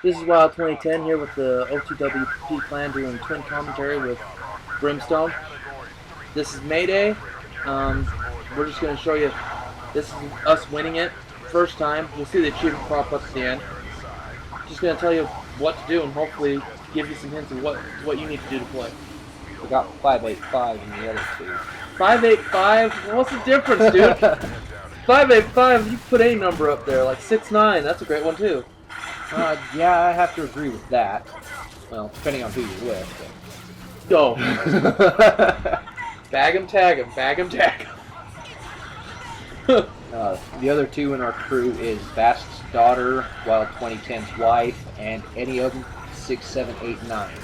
This is Wild 2010 here with the O2WP clan doing twin commentary with Brimstone. This is Mayday. We're just going to show you, this is us winning it. First time. You'll see the achievement pop up at the end. Just going to tell you what to do and hopefully give you some hints of what you need to do to play. We got 585 in the other two. 585? What's the difference, dude? 585, you put any number up there, like 69, that's a great one too. Yeah, I have to agree with that. Well, depending on who you're with. Go. Bag 'em, tag 'em, bag 'em, tag 'em. The other two in our crew is Bast's daughter, Wild 2010's wife, and any of them 6, 7, 8, 9.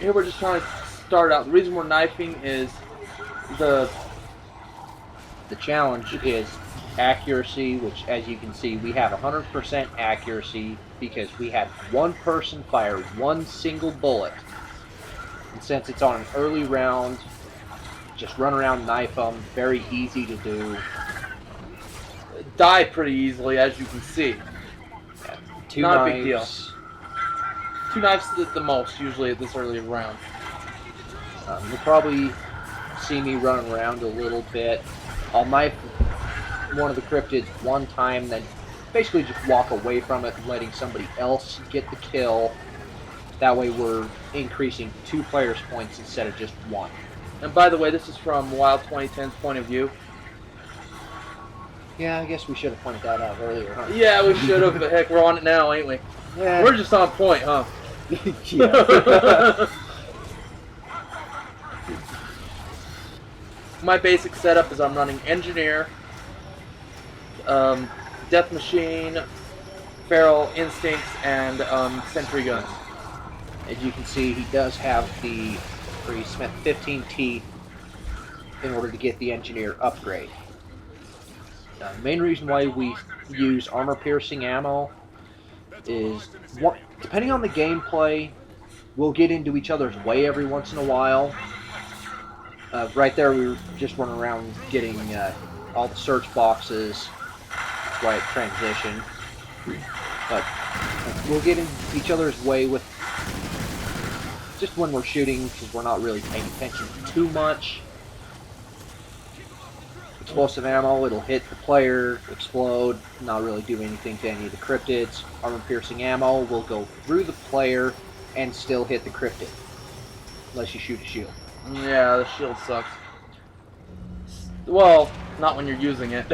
Here we're just trying to start out. The reason we're knifing is the challenge is accuracy, which, as you can see, we have 100% accuracy because we had one person fire one single bullet. And since it's on an early round, just run around, knife them. Very easy to do. Die pretty easily, as you can see. Yeah, Not knives. a big deal. 2 knives at the most, usually at this early round. You'll probably see me running around a little bit. I'll knife one of the cryptids one time, then basically just walk away from it, letting somebody else get the kill. That way we're increasing 2 players' points instead of just 1. And by the way, this is from Wild 2010's point of view. Yeah, I guess we should have pointed that out earlier, huh? Yeah, we should have, but heck, we're on it now, ain't we? Yeah. We're just on point, huh? Yeah. My basic setup is I'm running Engineer, Death Machine, Feral Instincts, and Sentry Guns. As you can see, he does have he spent 15 teeth in order to get the Engineer upgrade. The main reason why we use armor-piercing ammo is, depending on the gameplay, we'll get into each other's way every once in a while. Right there, we were just running around getting all the search boxes right at transition. But we'll get in each other's way with just when we're shooting, because we're not really paying attention too much. Explosive ammo, it'll hit the player, explode, not really do anything to any of the cryptids. Armor-piercing ammo will go through the player and still hit the cryptid, unless you shoot a shield. Yeah, the shield sucks. Well, not when you're using it.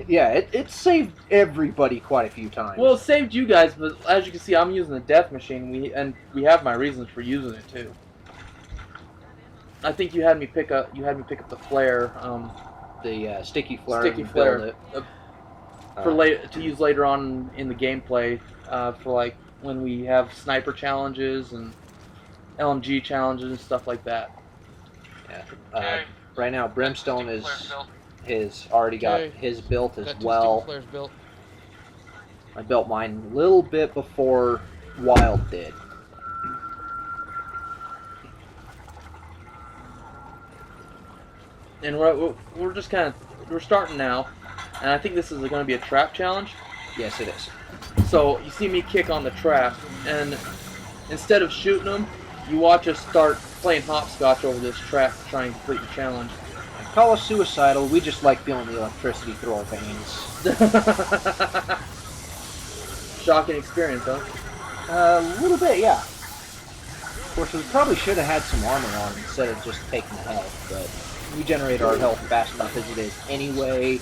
Yeah, it saved everybody quite a few times. Well, it saved you guys, but as you can see, I'm using the Death Machine. We have my reasons for using it too. I think you had me pick up the flare. The sticky flare. Sticky flare. To use later on in the gameplay, for like when we have sniper challenges and LMG challenges and stuff like that. Yeah. Right now, Brimstone has already got his built as well. I built mine a little bit before Wild did. And we're just we're starting now, and I think this is going to be a trap challenge. Yes, it is. So you see me kick on the trap, and instead of shooting them, you watch us start playing hopscotch over this trap to try and complete the challenge. Call us suicidal. We just like feeling the electricity through our veins. Shocking experience, huh? A little bit, yeah. Of course, we probably should have had some armor on instead of just taking the health, but we generate our health fast enough as it is anyway.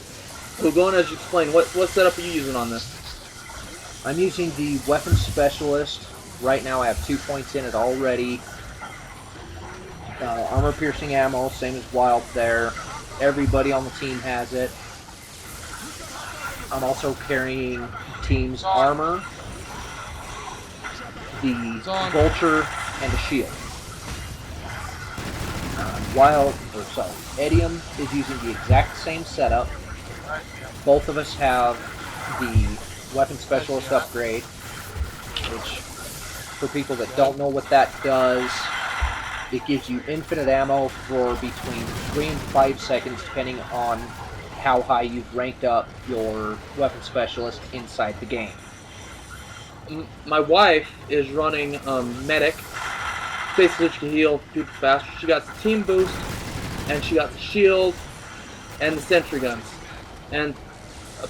So go on as you explain. What setup are you using on this? I'm using the Weapon Specialist. Right now I have 2 points in it already. Armor-piercing ammo, same as Wild there. Everybody on the team has it. I'm also carrying team's armor, the Vulture, and the shield. Edium is using the exact same setup. Both of us have the Weapon Specialist upgrade, which, for people that don't know what that does, it gives you infinite ammo for between 3 and 5 seconds, depending on how high you've ranked up your weapon specialist inside the game. My wife is running medic. Basically, she can heal people faster. She got the team boost, and she got the shield and the sentry guns. And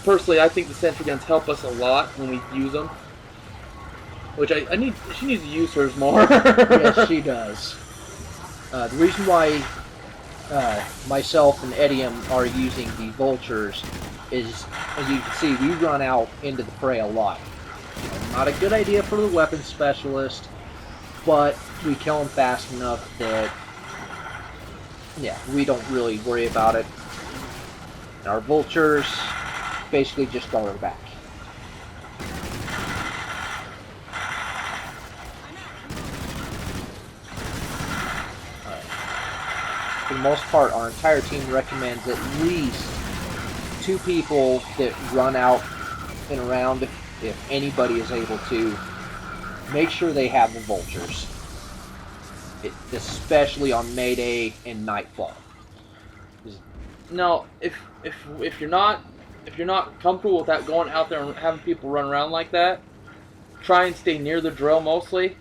personally, I think the sentry guns help us a lot when we use them. Which she needs to use hers more. Yes, she does. The reason why myself and Edium are using the vultures is, as you can see, we run out into the fray a lot. Not a good idea for the weapon specialist, but we kill them fast enough that, yeah, we don't really worry about it. And our vultures basically just guard our back. For the most part, our entire team recommends at least 2 people that run out and around, if anybody is able to. Make sure they have the vultures, especially on Mayday and Nightfall. No, if you're not comfortable with that, going out there and having people run around like that, try and stay near the drill mostly,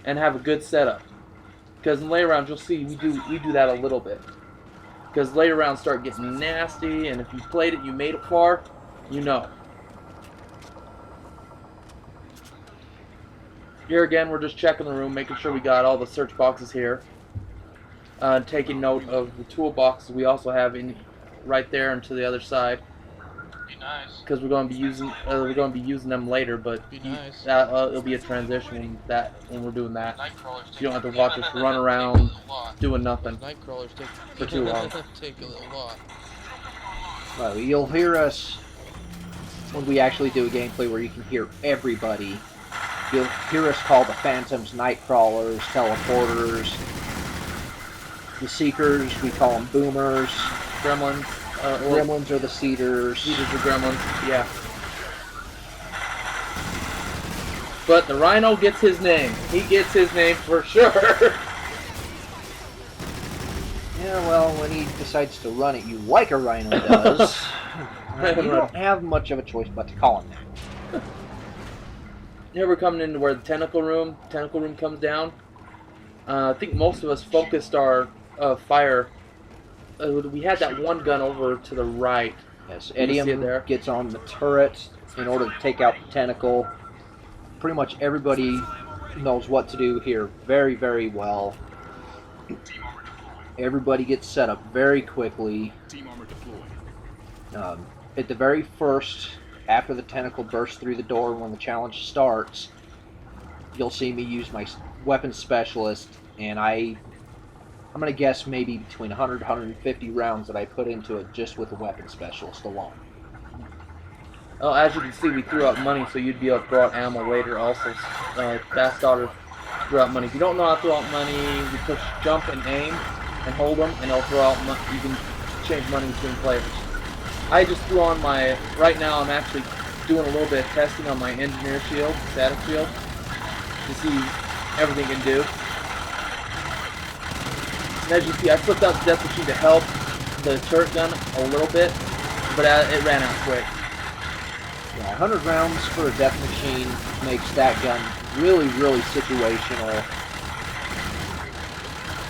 and have a good setup. Because in lay rounds, you'll see we do that a little bit. Because later rounds start getting nasty, and if you played it, you made it far, you know. Here again, we're just checking the room, making sure we got all the search boxes here. Taking note of the toolboxes we also have in right there and to the other side. Be nice. Because we're going to be using them later, but Be nice. it'll be a transition when we're doing that. You don't have to watch us run around doing nothing Nightcrawlers for too long. take a little lot. Well, you'll hear us when we actually do a gameplay where you can hear everybody. You'll hear us call the Phantoms Nightcrawlers, Teleporters. The Seekers, we call them Boomers. Gremlins. Gremlins are the Cedars. Cedars are gremlins, yeah. But the Rhino gets his name. He gets his name for sure. Yeah, well, when he decides to run it, you like a Rhino does. You don't have much of a choice but to call him that. Here we're coming into where the tentacle room comes down. I think most of us focused our fire. We had that one gun over to the right. Yes, Edium gets on the turret in order to take out the tentacle. Pretty much everybody knows what to do here very, very well. Everybody gets set up very quickly. At the very first, after the tentacle bursts through the door when the challenge starts, you'll see me use my weapon specialist, and I'm going to guess maybe between 100 to 150 rounds that I put into it just with the weapon specialist alone. Oh, as you can see, we threw out money, so you'd be able to throw out ammo later also. Fast Daughter threw out money. If you don't know how to throw out money, you push jump and aim and hold them, and it'll throw out money. You can change money between players. I just threw on my... Right now, I'm actually doing a little bit of testing on my engineer shield, static shield, to see everything it can do. And as you see, I flipped out the death machine to help the turret gun a little bit, but it ran out quick. Yeah, 100 rounds for a death machine makes that gun really, really situational.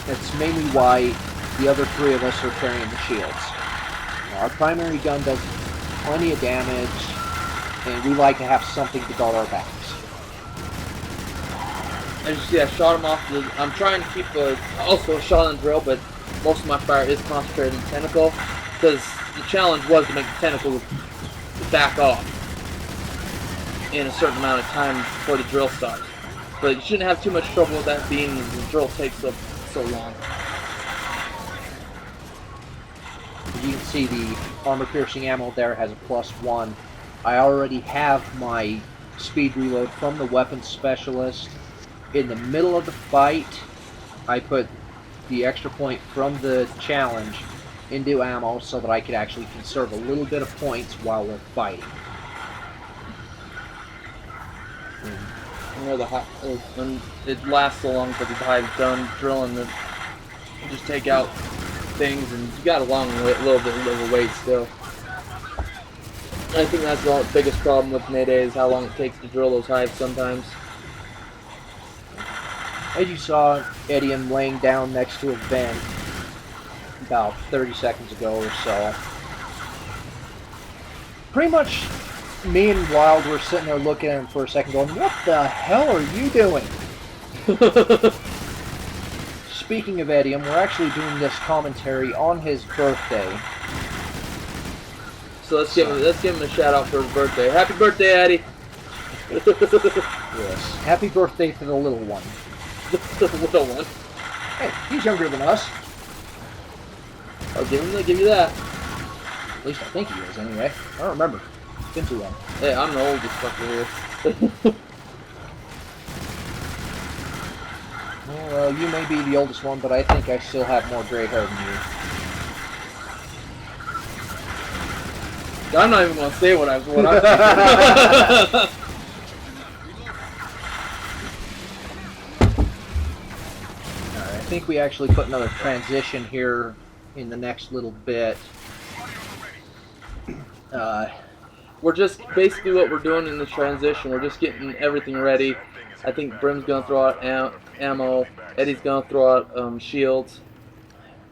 That's mainly why the other 3 of us are carrying the shields. Our primary gun does plenty of damage, and we like to have something to guard our backs. As you see, I shot him off. I'm trying to keep also a shot on drill, but most of my fire is concentrated in the tentacle, because the challenge was to make the tentacle back off in a certain amount of time before the drill starts. But you shouldn't have too much trouble with that being the drill takes so long. You can see the armor-piercing ammo there has a +1. I already have my speed reload from the weapons specialist. In the middle of the fight, I put the extra point from the challenge into ammo so that I could actually conserve a little bit of points while we're fighting. When it lasts so long because the hive's done drilling, you just take out things, and you got a little bit of a wait still. I think that's the biggest problem with Mayday is how long it takes to drill those hives sometimes. As you saw, Edium laying down next to a vent about 30 seconds ago or so. Pretty much, me and Wild were sitting there looking at him for a second going, what the hell are you doing? Speaking of Edium, we're actually doing this commentary on his birthday. So let's give him a shout out for his birthday. Happy birthday, Eddie! Yes. Happy birthday to the little one. The little one. Hey, he's younger than us. I'll give you that. At least I think he is, anyway. I don't remember. It's been too long. Hey, I'm the oldest fucker here. Well, you may be the oldest one, but I think I still have more gray hair than you. I'm not even gonna say what I'm thinking. Alright, I think we actually put another transition here in the next little bit. We're just basically what we're doing in this transition. We're just getting everything ready. I think Brim's gonna throw out ammo. Eddie's gonna throw out shields.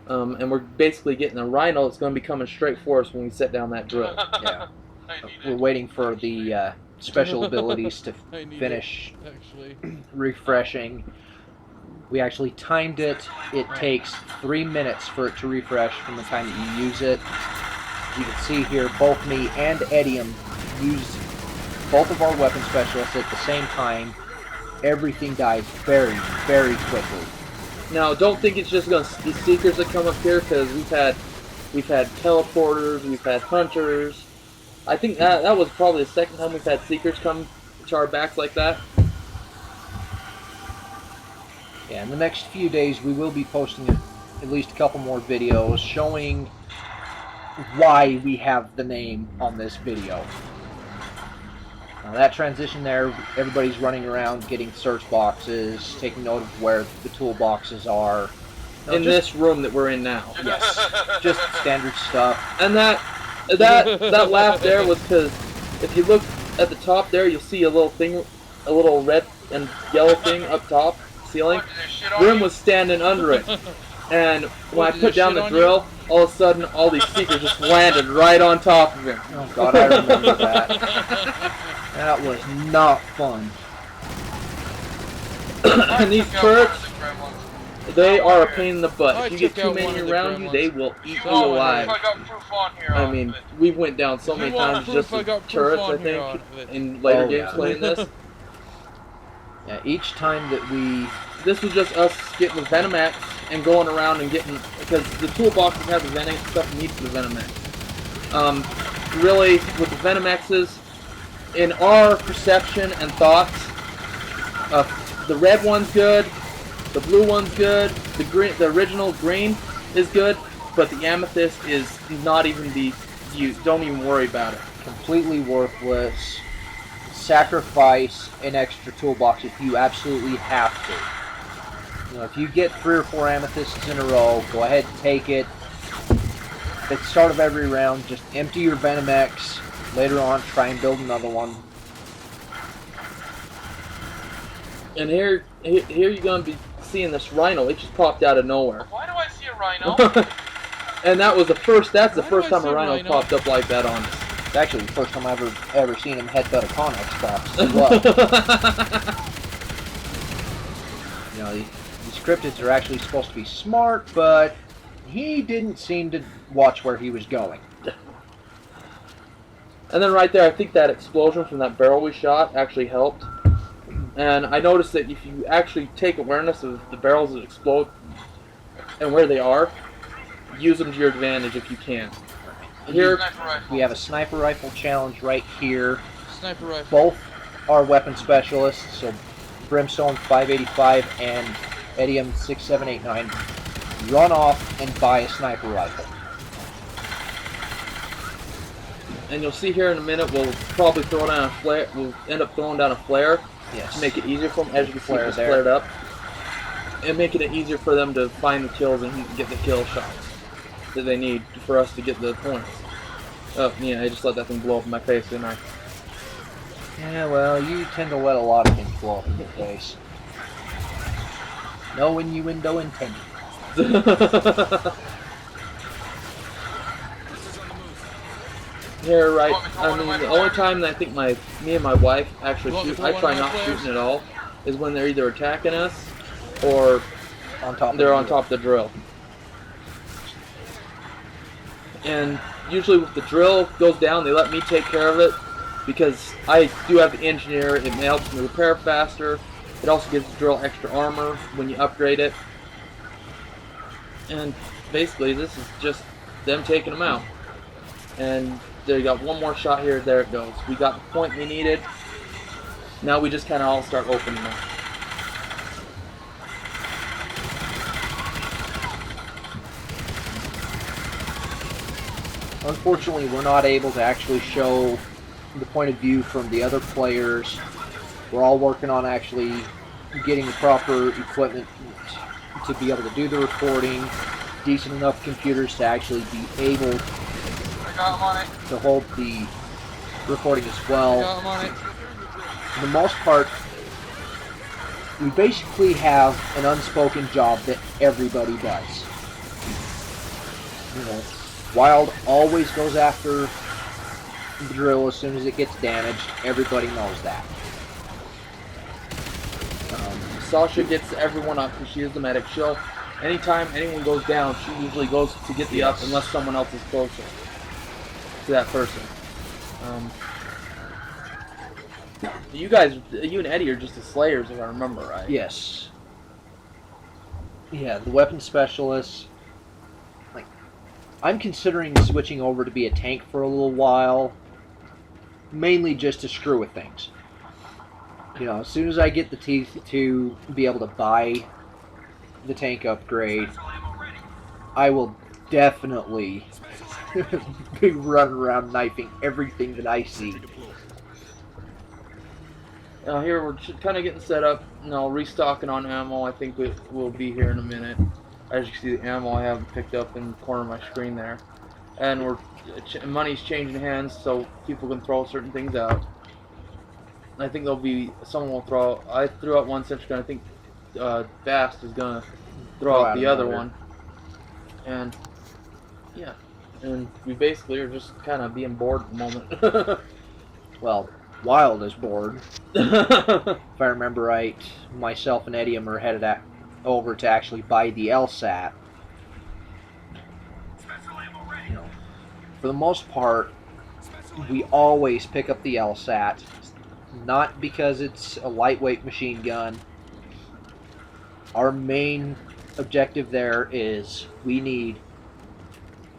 And we're basically getting a rhino that's going to be coming straight for us when we set down that drill. Yeah. We're waiting for the special abilities to finish refreshing. We actually timed it. It takes 3 minutes for it to refresh from the time that you use it. As you can see here, both me and Edium use both of our weapon specialists at the same time. Everything dies very, very quickly. Now, don't think it's just going to be seekers that come up here, because we've had teleporters, we've had hunters. I think that was probably the second time we've had seekers come to our backs like that. Yeah, in the next few days we will be posting at least a couple more videos showing why we have the name on this video. Now that transition there, everybody's running around getting search boxes, taking note of where the toolboxes are. No, in this room that we're in now. Yes, just standard stuff. And that laugh there was because if you look at the top there, you'll see a little thing, a little red and yellow thing up top, ceiling. Grim was standing under it. And when I put down the drill, all of a sudden all these seekers just landed right on top of him. Oh god, I remember that. That was not fun. And these turrets, they are a pain in the butt. If you get too many around you, they will eat you alive. I mean, we went down so many times just with turrets, I think, in later games playing this. Yeah, each time that we... This was just us getting the Venomax and going around and getting... Because the toolboxes have the Venom stuff needs the Venomax. Really, with the Venomaxes, in our perception and thoughts, the red one's good, the blue one's good, the green, the original green is good, but the amethyst is not even the use. Don't even worry about it. Completely worthless. Sacrifice an extra toolbox if you absolutely have to. You know, if you get 3 or 4 amethysts in a row, go ahead and take it. At the start of every round, just empty your Venomex. Later on, try and build another one. And here you're going to be seeing this rhino. It just popped out of nowhere. Why do I see a rhino? And that was the first. That's the first time a rhino popped up like that on us. It's actually the first time I've ever seen him headbutt a Connex box as well. You know, these cryptids are actually supposed to be smart, but he didn't seem to watch where he was going. And then right there, I think that explosion from that barrel we shot actually helped. And I noticed that if you actually take awareness of the barrels that explode and where they are, use them to your advantage if you can. Here, we have a sniper rifle challenge right here. Sniper rifle. Both are weapon specialists, so Brimstone 585 and Edium 6789 run off and buy a sniper rifle. And you'll see here in a minute, we'll probably throw down a flare. We'll end up throwing down a flare to make it easier for them. As you can see, it's flared up, and making it easier for them to find the kills and get the kill shots that they need for us to get the points. Oh, yeah, I just let that thing blow up in my face, didn't I? Yeah, well, you tend to let a lot of things blow up in your face. No innuendo intended. You're right. Want me to throw I one of mean, my the only flares? time that I think me and my wife actually You want me shoot, to I throw one try of my not flares? shooting at all, is when they're either attacking us or On top of they're the on drill. top of the drill. And usually if the drill goes down, they let me take care of it because I do have the engineer. It helps me repair faster. It also gives the drill extra armor when you upgrade it. And basically, this is just them taking them out. And they got one more shot here. There it goes. We got the point we needed. Now we just kind of all start opening them. Unfortunately, we're not able to actually show the point of view from the other players. We're all working on actually getting the proper equipment to be able to do the recording, decent enough computers to actually be able I got him on it. to hold the recording as I well. got him on it. For the most part, we basically have an unspoken job that everybody does. You know, Wild always goes after the drill as soon as it gets damaged. Everybody knows that. Sasha gets everyone up because she is the medic. She'll, anytime anyone goes down, she usually goes to get the up unless someone else is closer to that person. You guys, you and Eddie are just the Slayers, if I remember right. Yes. Yeah, the weapon specialists. Like, I'm considering switching over to be a tank for a little while, mainly just to screw with things. You know, as soon as I get the teeth to be able to buy the tank upgrade, I will definitely be running around knifing everything that I see. Here we're kind of getting set up. Restocking on ammo. I think we'll be here in a minute. As you can see, the ammo I have picked up in the corner of my screen there, and money's changing hands, so people can throw certain things out. I think someone will throw. I threw out one sentry gun. I think Fast is gonna throw out the other one, and yeah, and we basically are just kind of being bored at the moment. Well, Wild is bored. If I remember right, myself and Eddie are headed over to actually buy the LSAT. You know, for the most part, we always pick up the LSAT, not because it's a lightweight machine gun. Our main objective there is we need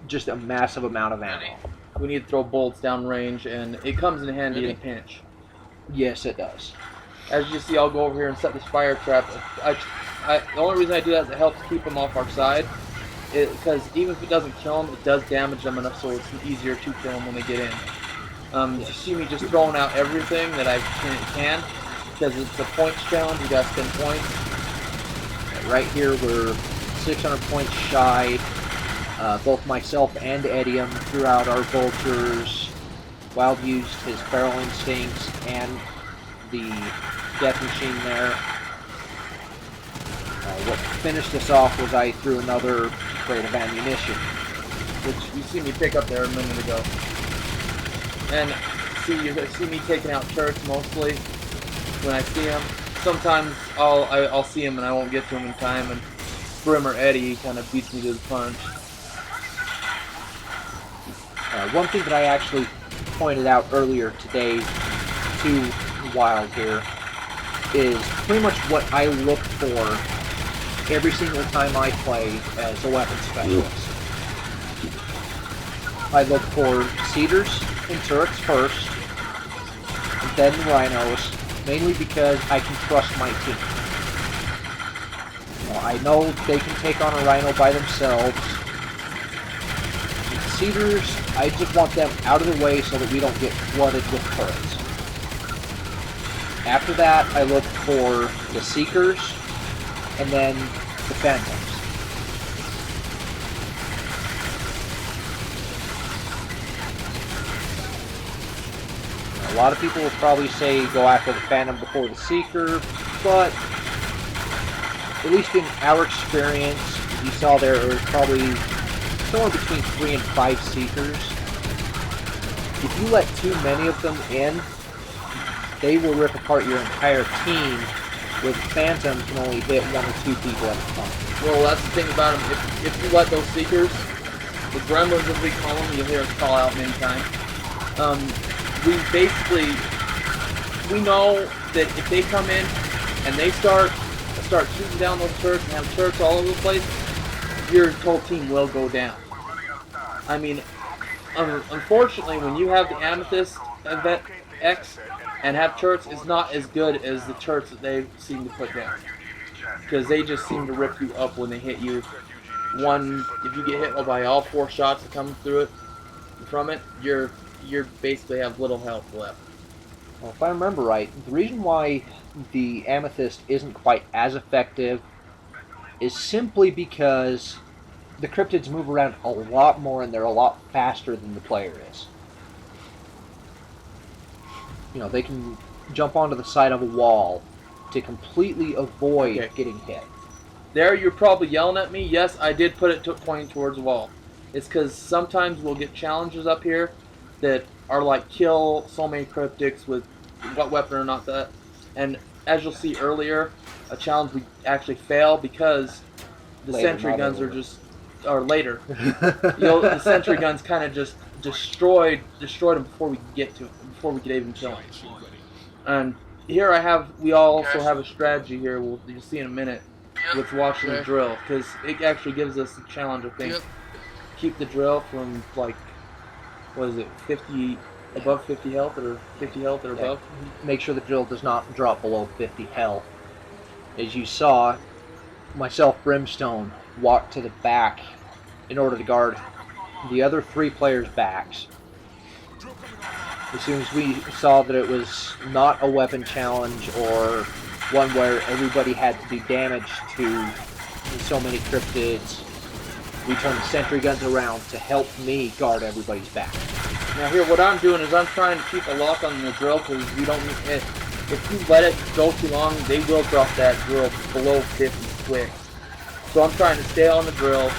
just a massive amount of ammo. We need to throw bullets down range, and it comes in handy in a pinch. Yes, it does. As you see, I'll go over here and set this fire trap. The only reason I do that is it helps keep them off our side. Because even if it doesn't kill them, it does damage them enough so it's easier to kill them when they get in. You see me just throwing out everything that I can, because it's a points challenge. You got to spend points. Right here, we're 600 points shy. Both myself and Eddie threw out our vultures. Wild used his feral instincts and the death machine there. What finished us off was I threw another crate of ammunition, which you see me pick up there a minute ago. And you see me taking out turrets mostly when I see them. Sometimes I'll see him and I won't get to him in time, and Brim or Eddie kind of beats me to the punch. One thing that I actually pointed out earlier today to Wild here is pretty much what I look for every single time I play as a weapon specialist. I look for cedars and turrets first, and then rhinos, mainly because I can trust my team. I know they can take on a rhino by themselves. Cedars, I just want them out of the way so that we don't get flooded with turrets. After that, I look for the Seekers, and then the Phantoms. A lot of people will probably say go after the Phantom before the Seeker, but at least in our experience, you saw there was probably somewhere between 3 and 5 Seekers. If you let too many of them in, they will rip apart your entire team, where the Phantom can only hit 1 or 2 people at a time. Well, that's the thing about them. If you let those Seekers, the Gremlins as we call them, you'll hear us call out many times. We know that if they come in and they start shooting down those turrets and have turrets all over the place, your whole team will go down. I mean, unfortunately, when you have the Amethyst event X and have turrets, it's not as good as the turrets that they seem to put down, because they just seem to rip you up when they hit you. If you get hit by all 4 shots that come through it, from it, you're basically have little health left. Well, if I remember right, the reason why the Amethyst isn't quite as effective is simply because the cryptids move around a lot more and they're a lot faster than the player is. You know, they can jump onto the side of a wall to completely avoid getting hit. There, you're probably yelling at me. Yes, I did put it pointing towards the wall. It's because sometimes we'll get challenges up here that are like kill so many cryptics with what weapon or not that. And as you'll see earlier, a challenge we actually fail because the sentry guns are later. The sentry guns kind of just destroyed them before we get to it, before we could even kill them. And here we also have a strategy here. You'll see in a minute with watching the drill, because it actually gives us the challenge, I think. Keep the drill from like, what is it, 50 above 50 health or 50 health or above. Make sure the drill does not drop below 50 health. As you saw, myself, Brimstone, walked to the back in order to guard the other 3 players' backs. As soon as we saw that it was not a weapon challenge or one where everybody had to do damage to so many cryptids, we turned the sentry guns around to help me guard everybody's back. Now here, what I'm doing is I'm trying to keep a lock on the drill, because we don't need it. If you let it go too long, they will drop that drill below 50 quick. So I'm trying to stay on the drill,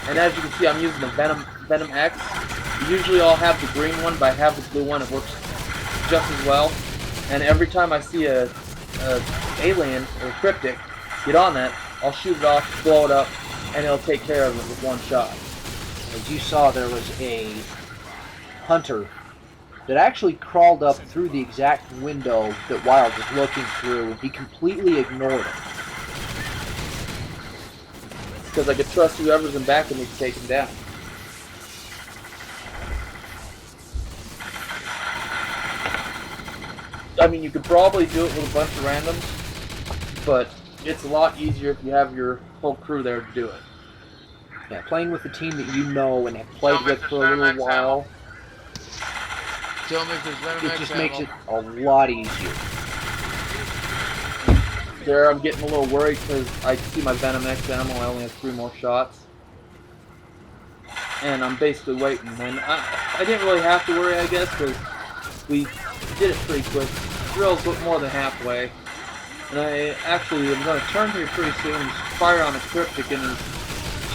and as you can see, I'm using the Venom X. Usually I'll have the green one, but I have the blue one. It works just as well. And every time I see a alien or cryptic get on that, I'll shoot it off, blow it up, and it'll take care of it with 1 shot. As you saw, there was a hunter that actually crawled up through the exact window that Wild was looking through, and he completely ignored it. Because I could trust whoever's in back of me to take him down. I mean, you could probably do it with a bunch of randoms, but it's a lot easier if you have your whole crew there to do it. Yeah, playing with a team that you know and have played with for a little while, it just makes it a lot easier. There, I'm getting a little worried because I see my Venom X ammo. I only have 3 more shots. And I'm basically waiting. And I didn't really have to worry, I guess, because we did it pretty quick. Drill's more than halfway. And I actually am going to turn here pretty soon and fire on a cryptic in his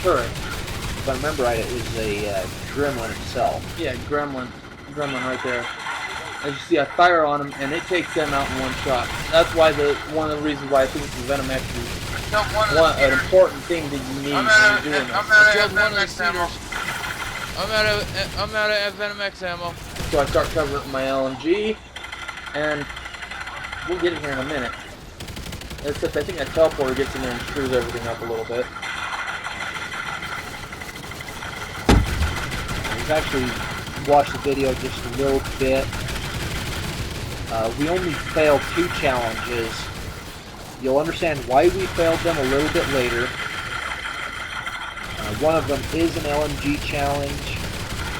turret. If I remember right, it was a gremlin itself. Yeah, gremlin right there. As you see, I fire on him, and it takes them out in 1 shot. That's why one of the reasons why I think the Venom X is an important thing that you need when you're doing this. I'm out of Venom X ammo. So I start covering it with my LMG, and we'll get in here in a minute. Except I think that teleporter gets in there and screws everything up a little bit. We've actually watched the video just a little bit. We only failed 2 challenges. You'll understand why we failed them a little bit later. One of them is an LMG challenge.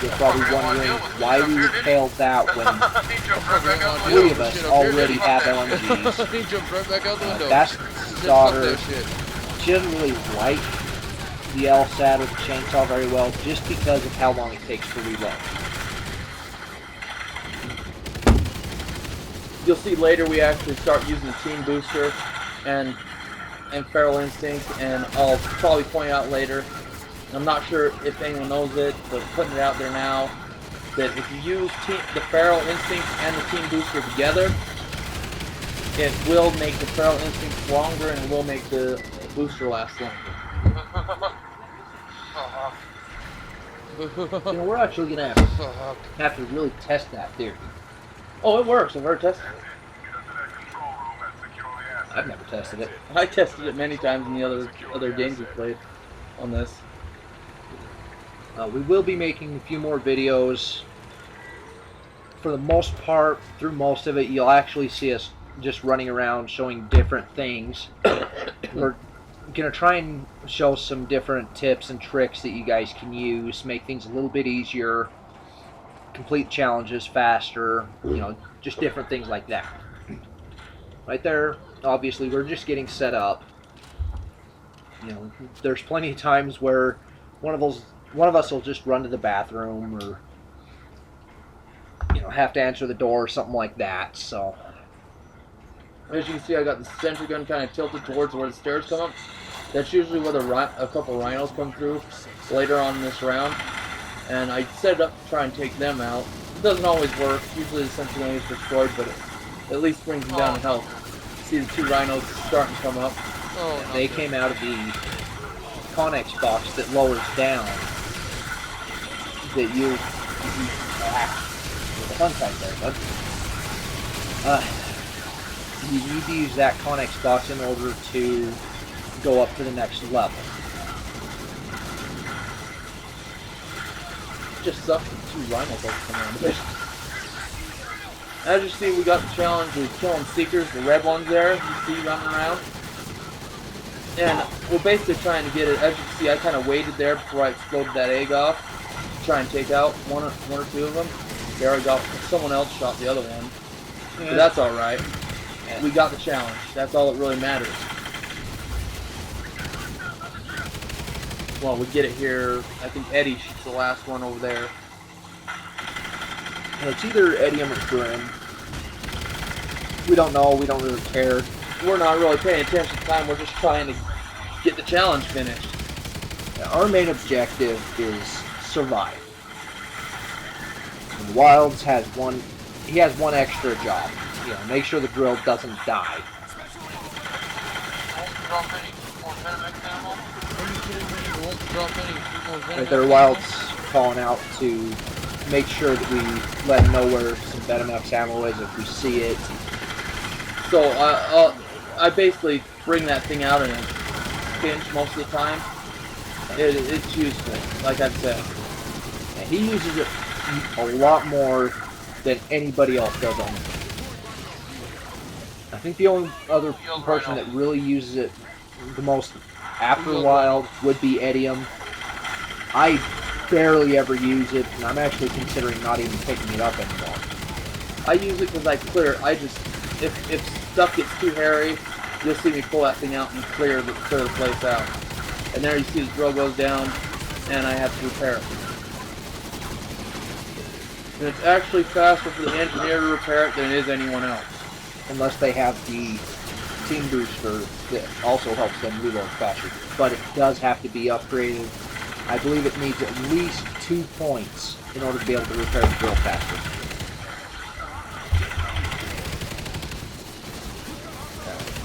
You're probably wondering why we failed that when 3 of us already have LMGs. That's daughter. She doesn't really like the LSAT or the chainsaw very well, just because of how long it takes to reload. you'll see later we actually start using the team booster and feral instinct, and I'll probably point out later. I'm not sure if anyone knows it, but putting it out there now that if you use the feral instinct and the team booster together, it will make the feral instinct stronger and it will make the booster last longer. You know, we're actually gonna have to really test that theory. Oh, it works. I've heard tested it. I've never tested it. I tested it many times in the other games we played on this. We will be making a few more videos. For the most part, through most of it, you'll actually see us just running around showing different things. We're going to try and show some different tips and tricks that you guys can use, make things a little bit easier, complete challenges faster, you know, just different things like that. Right there, obviously, we're just getting set up. You know, there's plenty of times where one of us will just run to the bathroom or, you know, have to answer the door or something like that. So, as you can see, I got the sentry gun kind of tilted towards where the stairs come up. That's usually where a couple rhinos come through later on in this round. And I set it up to try and take them out. It doesn't always work. Usually the sentry gun is destroyed, but it at least brings them down in health. See the two rhinos starting to come up. Oh, they came out of the Connex box that lowers down. That you the fun side there, bud. You need to use that Connex box in order to go up to the next level. Just sucks that two rhinos come around. As you see, we got the challenge of killing seekers, the red ones there, you see running around. And we're basically trying to get it. As you can see, I kind of waited there before I exploded that egg off to try and take out one or two of them. There I got someone else shot the other one. But that's alright. We got the challenge. That's all that really matters. Well, we get it here. I think Eddie shoots the last one over there. And it's either Edium or Grim. We don't know. We don't really care. We're not really paying attention to time. We're just trying to get the challenge finished. Our main objective is survive. And Wilds has one. He has one extra job. You know, make sure the drill doesn't die. Right there, Wild's calling out to make sure that we let him know where some Venomex ammo is if we see it. So I basically bring that thing out in a pinch most of the time. It's useful, like I said. And he uses it a lot more than anybody else does on it. I think the only other person that really uses it the most after Wild would be Edium. I barely ever use it, and I'm actually considering not even picking it up anymore. I use it because I clear. If stuff gets too hairy, you'll see me pull that thing out and clear the place out. And there you see the drill goes down, and I have to repair it. And it's actually faster for the engineer to repair it than it is anyone else. Unless they have the team booster that also helps them reload faster. But it does have to be upgraded. I believe it needs at least 2 points in order to be able to repair the drill faster.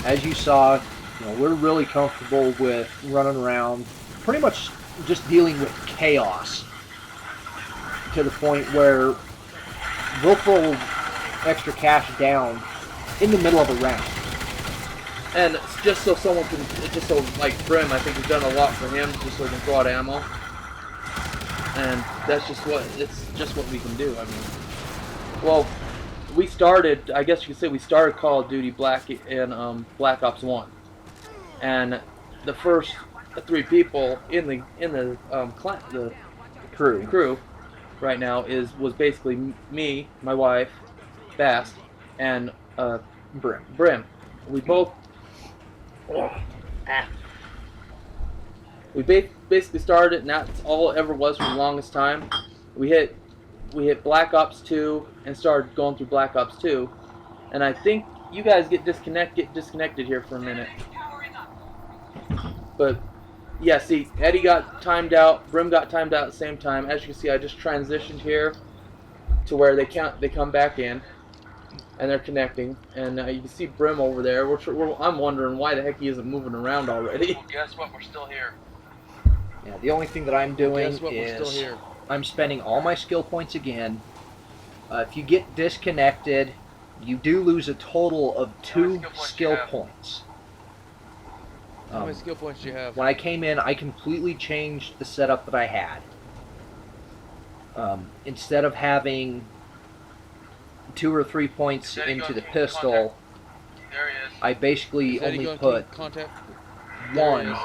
As you saw, you know, we're really comfortable with running around, pretty much just dealing with chaos to the point where we'll throw extra cash down in the middle of a round. And just so someone can, just so like Brim, I think we've done a lot for him, just so he can throw out ammo. And that's just what we can do. I mean, well, we started, I guess you could say we started Call of Duty Black Ops 1. And the first 3 people in the crew right now was basically me, my wife, Bast, and Brim. We both basically started it, and that's all it ever was for the longest time. We hit Black Ops 2 and started going through Black Ops 2, And I think you guys get disconnected here for a minute. But yeah, see, Eddie got timed out, Brim got timed out at the same time. As you can see, I just transitioned here to where they come back in, and they're connecting. And you can see Brim over there. I'm wondering why the heck he isn't moving around already. Well, guess what? We're still here. Yeah, the only thing that I'm doing Guess what? We're still is here. I'm spending all my skill points again. If you get disconnected, you do lose a total of 2 skill points. How many skill points do you have? When I came in, I completely changed the setup that I had. Instead of having 2 or 3 points into the pistol, I basically only put 1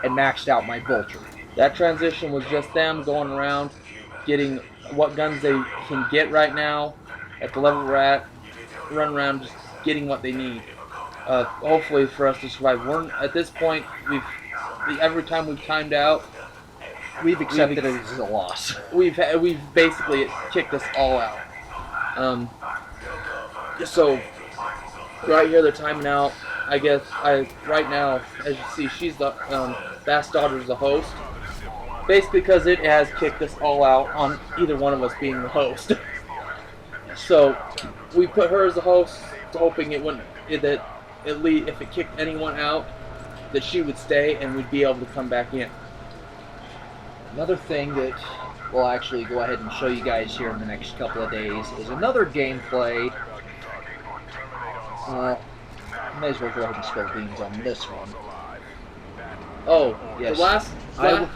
and maxed out my vulture. That transition was just them going around, getting what guns they can get right now at the level we're at, run around just getting what they need. Hopefully for us to survive. At this point, every time we've timed out, we've accepted it as a loss. We've basically kicked us all out. So right here they're timing out. I guess right now, as you see, she's the Bass Daughter's the host. Basically because it has kicked us all out on either one of us being the host. So we put her as the host, hoping that at least if it kicked anyone out, that she would stay and we'd be able to come back in. Another thing that we'll actually go ahead and show you guys here in the next couple of days is another gameplay. May as well go ahead and spill beans on this one. Oh, yes. The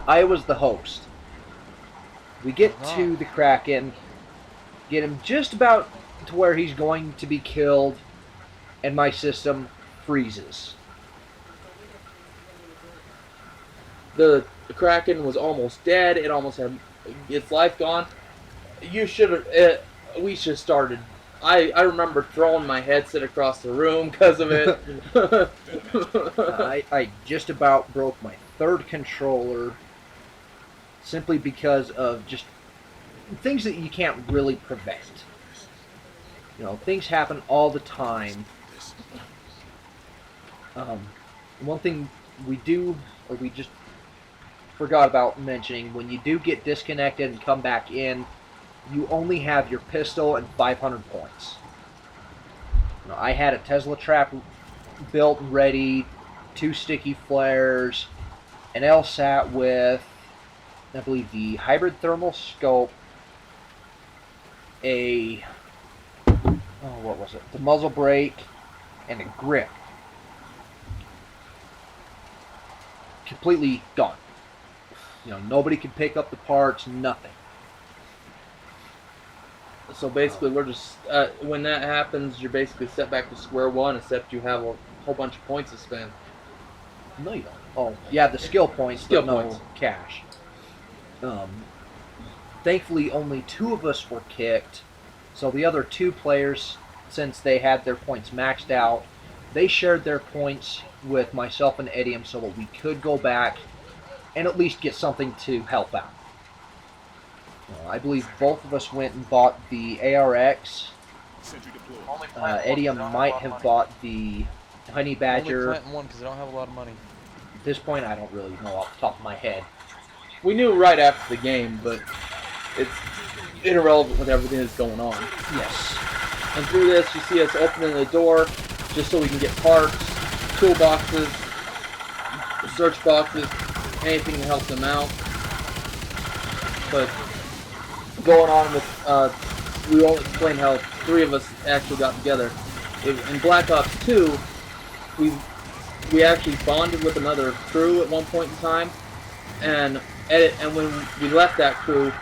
I was the host. We get to the Kraken, get him just about to where he's going to be killed, and my system freezes. The Kraken was almost dead. It almost had its life gone. We should have started. I remember throwing my headset across the room because of it. I just about broke my 3rd controller simply because of just things that you can't really prevent. You know, things happen all the time. One thing we just forgot about mentioning, when you do get disconnected and come back in, you only have your pistol and 500 points. You know, I had a Tesla trap built and ready, 2 sticky flares, an LSAT with, I believe, the hybrid thermal scope, what was it? The muzzle brake, and a grip. Completely gone. You know, nobody could pick up the parts, nothing. So basically, we're just when that happens, you're basically set back to square one, except you have a whole bunch of points to spend. No, you don't. Oh, yeah, the skill points, but no cash. Thankfully, only 2 of us were kicked, so the other 2 players, since they had their points maxed out, they shared their points with myself and Idiom so that we could go back and at least get something to help out. I believe both of us went and bought the ARX. Idiom might have bought the Honey Badger. Only planting one because I don't have a lot of money. At this point, I don't really know off the top of my head. We knew right after the game, but it's irrelevant with everything that's going on. Yes. And through this, you see us opening the door just so we can get parts, toolboxes, search boxes, anything to help them out. But going on with, we won't explain how 3 of us actually got together. In Black Ops 2, we actually bonded with another crew at one point in time, and when we left that crew,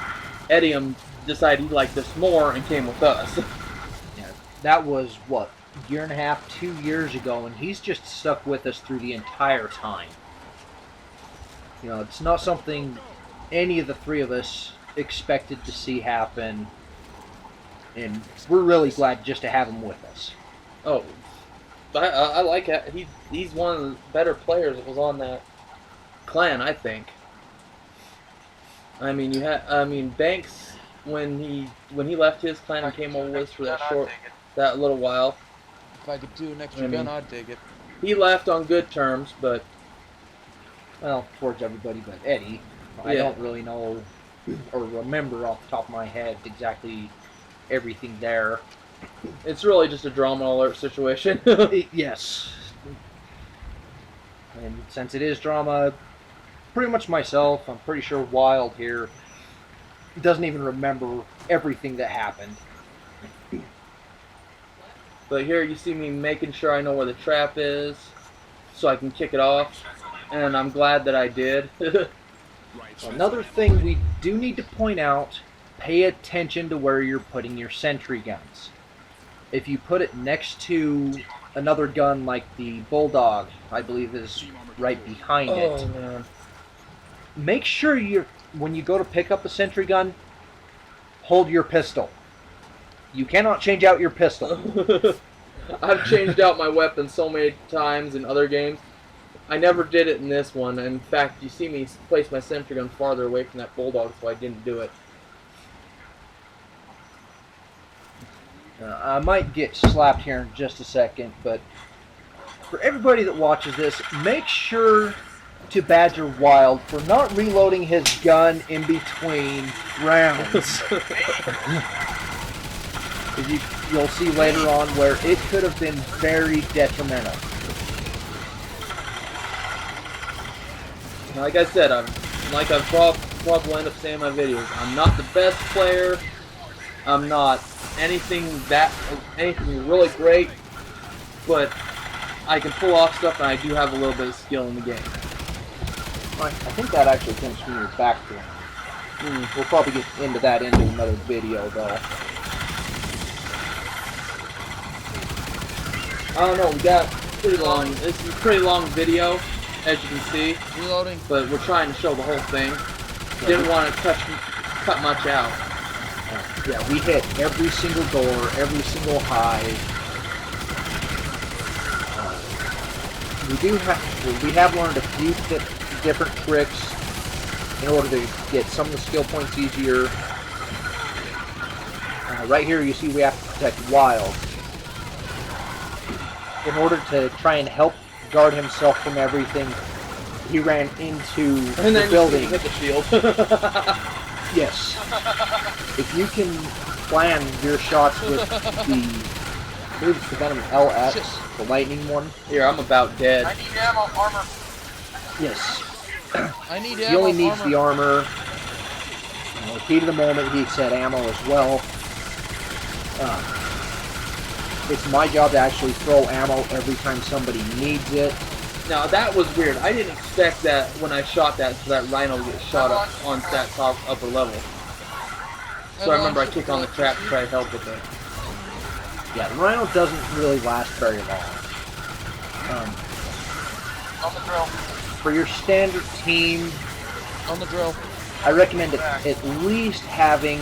Edium decided he liked us more and came with us. Yeah, that was, what, a year and a half, 2 years ago, and he's just stuck with us through the entire time. You know, it's not something any of the 3 of us expected to see happen, and we're really glad just to have him with us. Oh, I like it. He's one of the better players that was on that clan, I think. I mean, Banks when he left his clan and came over with us for that little while. If I could do an extra gun, I'd dig it. He left on good terms, but well, towards everybody but Eddie. I don't really know or remember off the top of my head exactly everything there. It's really just a drama alert situation. Yes. And since it is drama, pretty much myself, I'm pretty sure Wild here doesn't even remember everything that happened. But here you see me making sure I know where the trap is so I can kick it off. And I'm glad that I did. Another thing we do need to point out, pay attention to where you're putting your sentry guns. If you put it next to another gun like the Bulldog, I believe is right behind it. Man. Make sure when you go to pick up a sentry gun, hold your pistol. You cannot change out your pistol. I've changed out my weapon so many times in other games. I never did it in this one. In fact, you see me place my sentry gun farther away from that Bulldog, so I didn't do it. I might get slapped here in just a second, but for everybody that watches this, make sure to badger Wild for not reloading his gun in between rounds. You'll see later on where it could have been very detrimental. Like I said, I've probably end up saying in my videos, I'm not the best player. I'm not anything really great, but I can pull off stuff, and I do have a little bit of skill in the game. I think that actually comes from your background. We'll probably get into that in another video, though. I don't know, we got pretty long. This is a pretty long video, as you can see. Reloading. But we're trying to show the whole thing. Didn't want to cut much out. Yeah, we hit every single door, every single hive. We have learned a few different tricks in order to get some of the skill points easier. Right here, you see we have to protect Wild. In order to try and help guard himself from everything, he ran into the building. And then hit the shield. Yes. If you can plan your shots with I believe it's the Venom LX, the lightning one. Here, I'm about dead. I need ammo, armor. Yes. I need ammo. He only needs the armor. Heat of the moment, he said ammo as well. It's my job to actually throw ammo every time somebody needs it. Now, that was weird. I didn't expect that when I shot that, so that Rhino would get shot up on that top upper level. So I remember I kicked on the trap to try to help with it. Yeah, the Rhino doesn't really last very long. On the drill. For your standard team, On the drill. I recommend at least having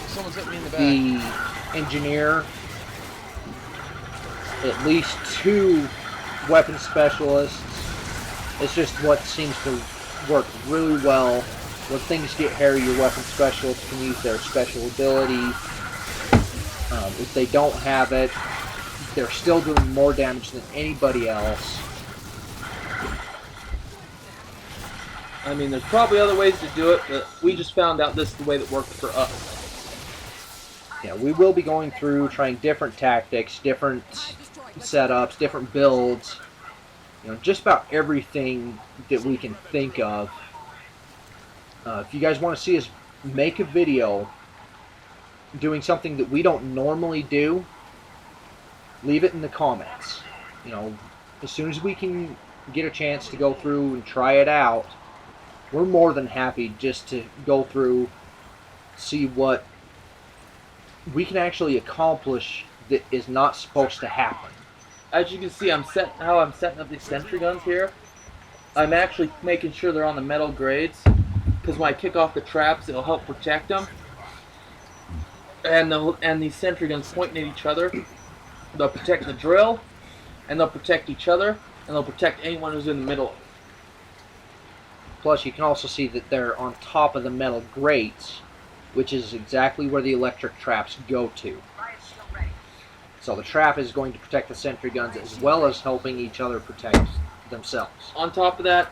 Someone's hit me in the back. the engineer, at least 2 weapon specialists. It's just what seems to work really well. When things get hairy, your weapon specialists can use their special ability. If they don't have it, they're still doing more damage than anybody else. I mean, there's probably other ways to do it, but we just found out this is the way that worked for us. Yeah, we will be going through trying different tactics, different setups, different builds. Just about everything that we can think of. If you guys want to see us make a video doing something that we don't normally do, leave it in the comments. As soon as we can get a chance to go through and try it out, we're more than happy just to go through, see what we can actually accomplish that is not supposed to happen. As you can see, how I'm setting up these sentry guns here. I'm actually making sure they're on the metal grades, because when I kick off the traps, it'll help protect them. And these sentry guns pointing at each other, they'll protect the drill, and they'll protect each other, and they'll protect anyone who's in the middle. Plus, you can also see that they're on top of the metal grates, which is exactly where the electric traps go to. So the trap is going to protect the sentry guns as well as helping each other protect themselves. On top of that,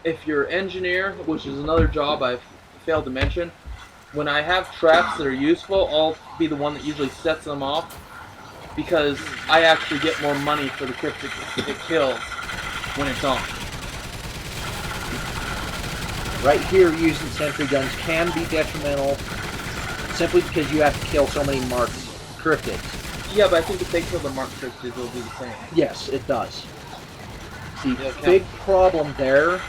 if you're engineer, which is another job I've failed to mention, when I have traps that are useful, I'll be the one that usually sets them off because I actually get more money for the cryptic it kills when it's on. Right here, using sentry guns can be detrimental simply because you have to kill so many marked cryptids. Yeah, but I think if they kill the marked cryptids, it'll do the same. Yes, it does. The big problem there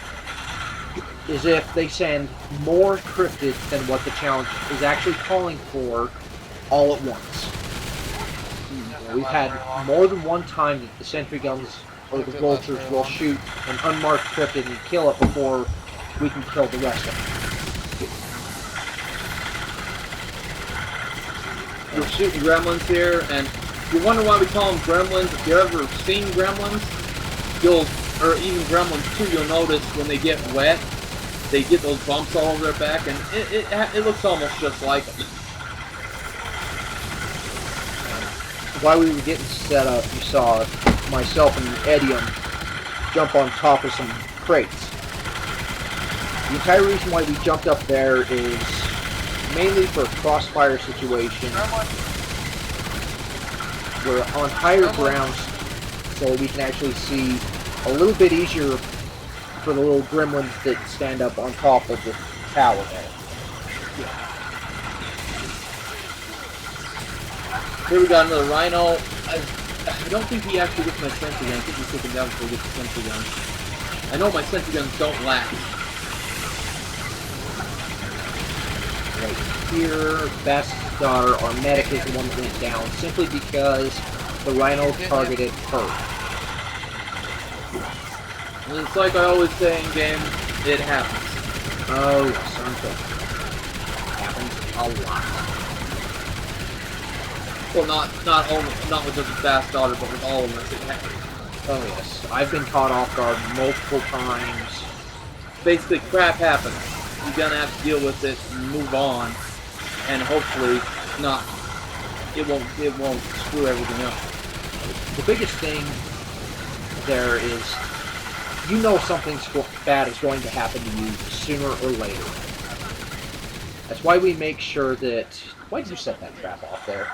is if they send more cryptids than what the challenge is actually calling for all at once. We've had more than one time that the sentry guns or the vultures will shoot an unmarked cryptid and kill it before we can kill the rest of it. We're shooting gremlins here, and you wonder why we call them gremlins. If you've ever seen gremlins, or even gremlins too, you'll notice when they get wet, they get those bumps all over their back, and it looks almost just like them. While we were getting set up, you saw myself and Edium jump on top of some crates. The entire reason why we jumped up there is mainly for a crossfire situation. We're on higher grounds, so we can actually see a little bit easier for the little gremlins that stand up on top of the tower there. Here we got another rhino. I don't think he actually gets my sentry gun. I think he's taken down before he gets the sentry gun. I know my sentry guns don't last. Right here, Best Daughter, our medic, is the one that went down simply because the rhino targeted her. And it's like I always say in game, it happens. Oh yes, I'm sure. Happens a lot. Well, not with just the Fast Daughter, but with all of us, it happens. Oh yes, I've been caught off guard multiple times. Basically, crap happens. You're gonna have to deal with it and move on, and hopefully, it won't screw everything up. The biggest thing there is, you know something bad is going to happen to you sooner or later. That's why we make sure that. Why did you set that trap off there?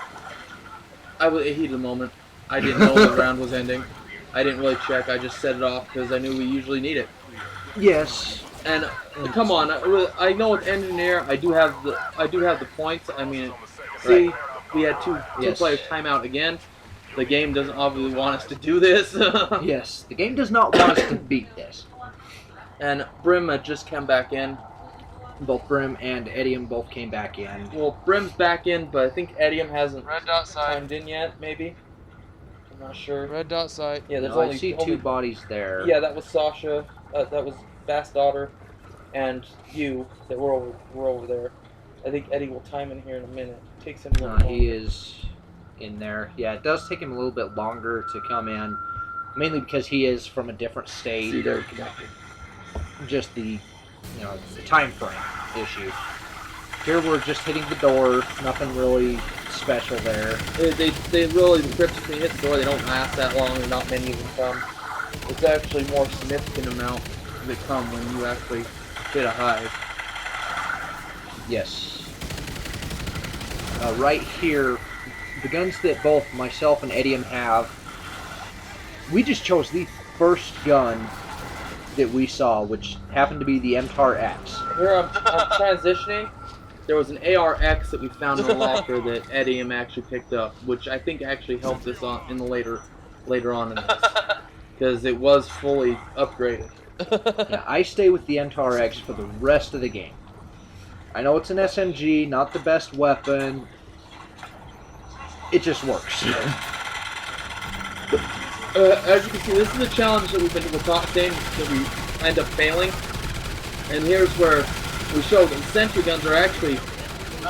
I was in heat of the moment. I didn't know the round was ending. I didn't really check. I just set it off because I knew we usually need it. Yes. And come on, I know with engineer, I do have the points. I mean, see, Right. we had two Yes. player timeout again. The game doesn't obviously want us to do this. Yes, the game does not want us to beat this. And Brim had just come back in. Both Brim and Edium both came back in. Well, Brim's back in, but I think Edium hasn't Red dot side. timed in yet. Maybe. I'm not sure. Red dot side. Yeah, there's No, only I see two bodies there. Yeah, that was Sasha. That was Fast Daughter, and you that were over there. I think Eddie will time in here in a minute. It takes him a little He longer. is in there. Yeah, it does take him a little bit longer to come in, mainly because he is from a different state. See, they're connected. Just the time frame issue. Here we're just hitting the door. Nothing really special there. They really, the crypts, when you hit the door, they don't last that long, and not many of them come. It's actually more significant amount that come when you actually hit a hive. Yes. Right here, the guns that both myself and Edium have, we just chose the first gun that we saw, which happened to be the MTAR X. Here I'm transitioning. There was an ARX that we found in the locker that Edium actually picked up, which I think actually helped us on in the later on in this, because it was fully upgraded. Yeah, I stay with the MTAR X for the rest of the game. I know it's an SMG, not the best weapon. It just works. As you can see, this is a challenge that we've been saying that we end up failing. And here's where we show that sentry guns are actually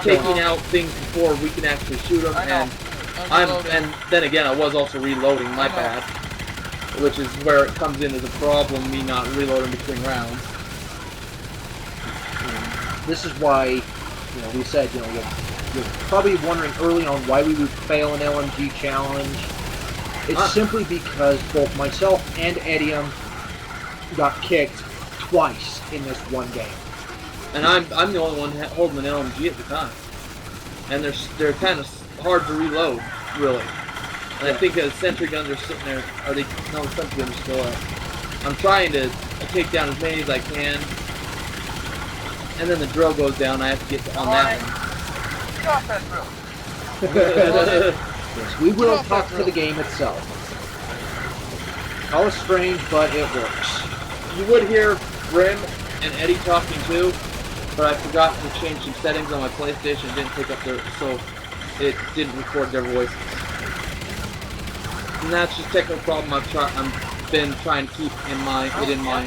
taking out things before we can actually shoot them. And then again, I was also reloading. My bad. Which is where it comes in as a problem, me not reloading between rounds. This is why, we said, you're probably wondering early on why we would fail an LMG challenge. It's simply because both myself and Edium got kicked twice in this one game. And I'm the only one holding an LMG at the time. And they're kind of hard to reload, really. And I think sentry guns are sitting there. Are they? No, sentry guns are still up. I'm trying to take down as many as I can. And then the drill goes down. I have to get on that one. Get off that drill. Yes, we will talk to the game itself. All is strange, but it works. You would hear Brim and Eddie talking too, but I forgot to change some settings on my PlayStation. It didn't pick up their, so it didn't record their voices. And that's just a technical problem I've been trying to keep in mind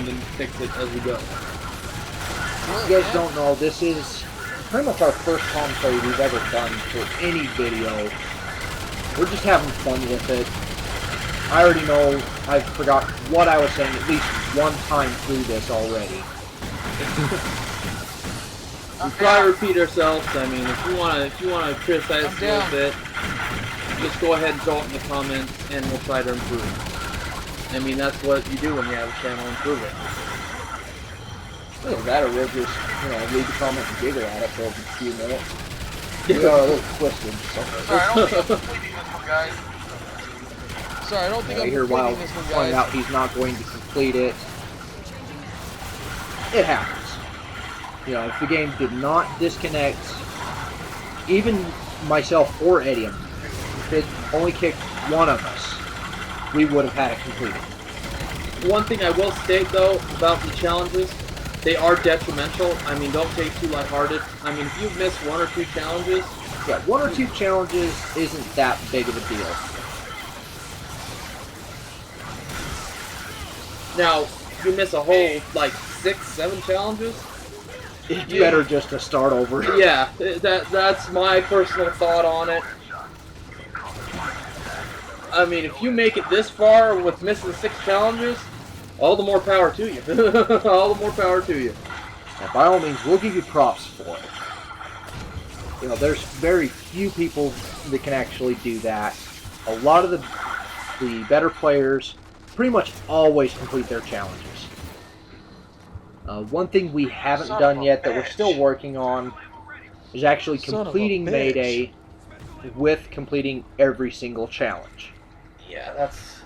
and fix it as we go. If you guys don't know, this is pretty much our first commentary we've ever done for any video. We're just having fun with it. I already know I forgot what I was saying at least one time through this already. We try to repeat ourselves. I mean, if you wanna criticize us a little bit, just go ahead and throw it in the comments, and we'll try to improve. I mean, that's what you do when you have a channel, improve it. Either that or we'll just, leave the comment and giggle at it for a few minutes. We are a little twisted. Sorry, I don't think I'm completing this one, guys. Sorry, I don't think I'm completing this one, guys. Pointing out he's not going to complete it. It happens. If the game did not disconnect, even myself or Edium, if it only kicked one of us, we would have had it completed. One thing I will state, though, about the challenges, they are detrimental. I mean, don't take too lighthearted. I mean, if you miss one or two challenges... Yeah, one or two challenges isn't that big of a deal. Now, if you miss a whole, 6, 7 challenges... It's better just to start over. Yeah, that's my personal thought on it. I mean, if you make it this far with missing 6 challenges, all the more power to you. All the more power to you. And by all means, we'll give you props for it. There's very few people that can actually do that. A lot of the better players pretty much always complete their challenges. One thing we haven't done yet that we're still working on is actually completing Mayday with completing every single challenge. Yeah, that's...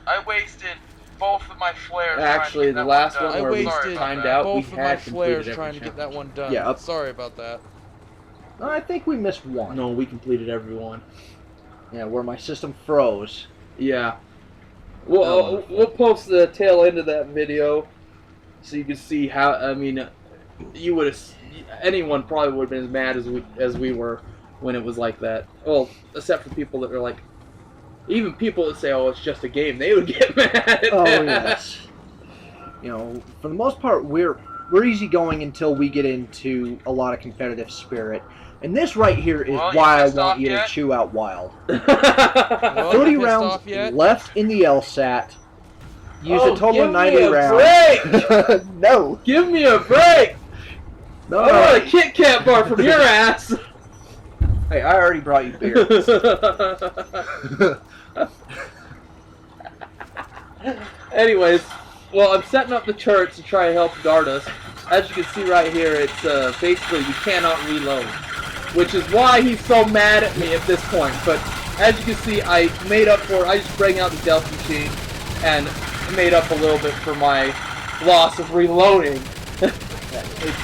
I wasted both of my flares. Actually, the last one where we timed out, we both of had my completed flares trying to get that one done. Yeah, sorry about that. I think we missed one. No, we completed every one. Yeah, where my system froze. Yeah. We'll post the tail end of that video so you can see how, I mean, you would have, anyone probably would have been as mad as we were when it was like that. Well, except for people that are like, even people that say, oh, it's just a game, they would get mad at that. Oh, yes. For the most part, we're easygoing until we get into a lot of competitive spirit. And this right here is why I want you to chew out wild. 30 rounds left in the LSAT. Use a total of 90 rounds. Break! No. Give me a break! No. I want a Kit Kat bar from your ass! Hey, I already brought you beer. Anyways, well, I'm setting up the turrets to try to help guard us. As you can see right here, it's basically we cannot reload, which is why he's so mad at me at this point. But as you can see, I made up for it. I just bring out the Delta machine and made up a little bit for my loss of reloading. It's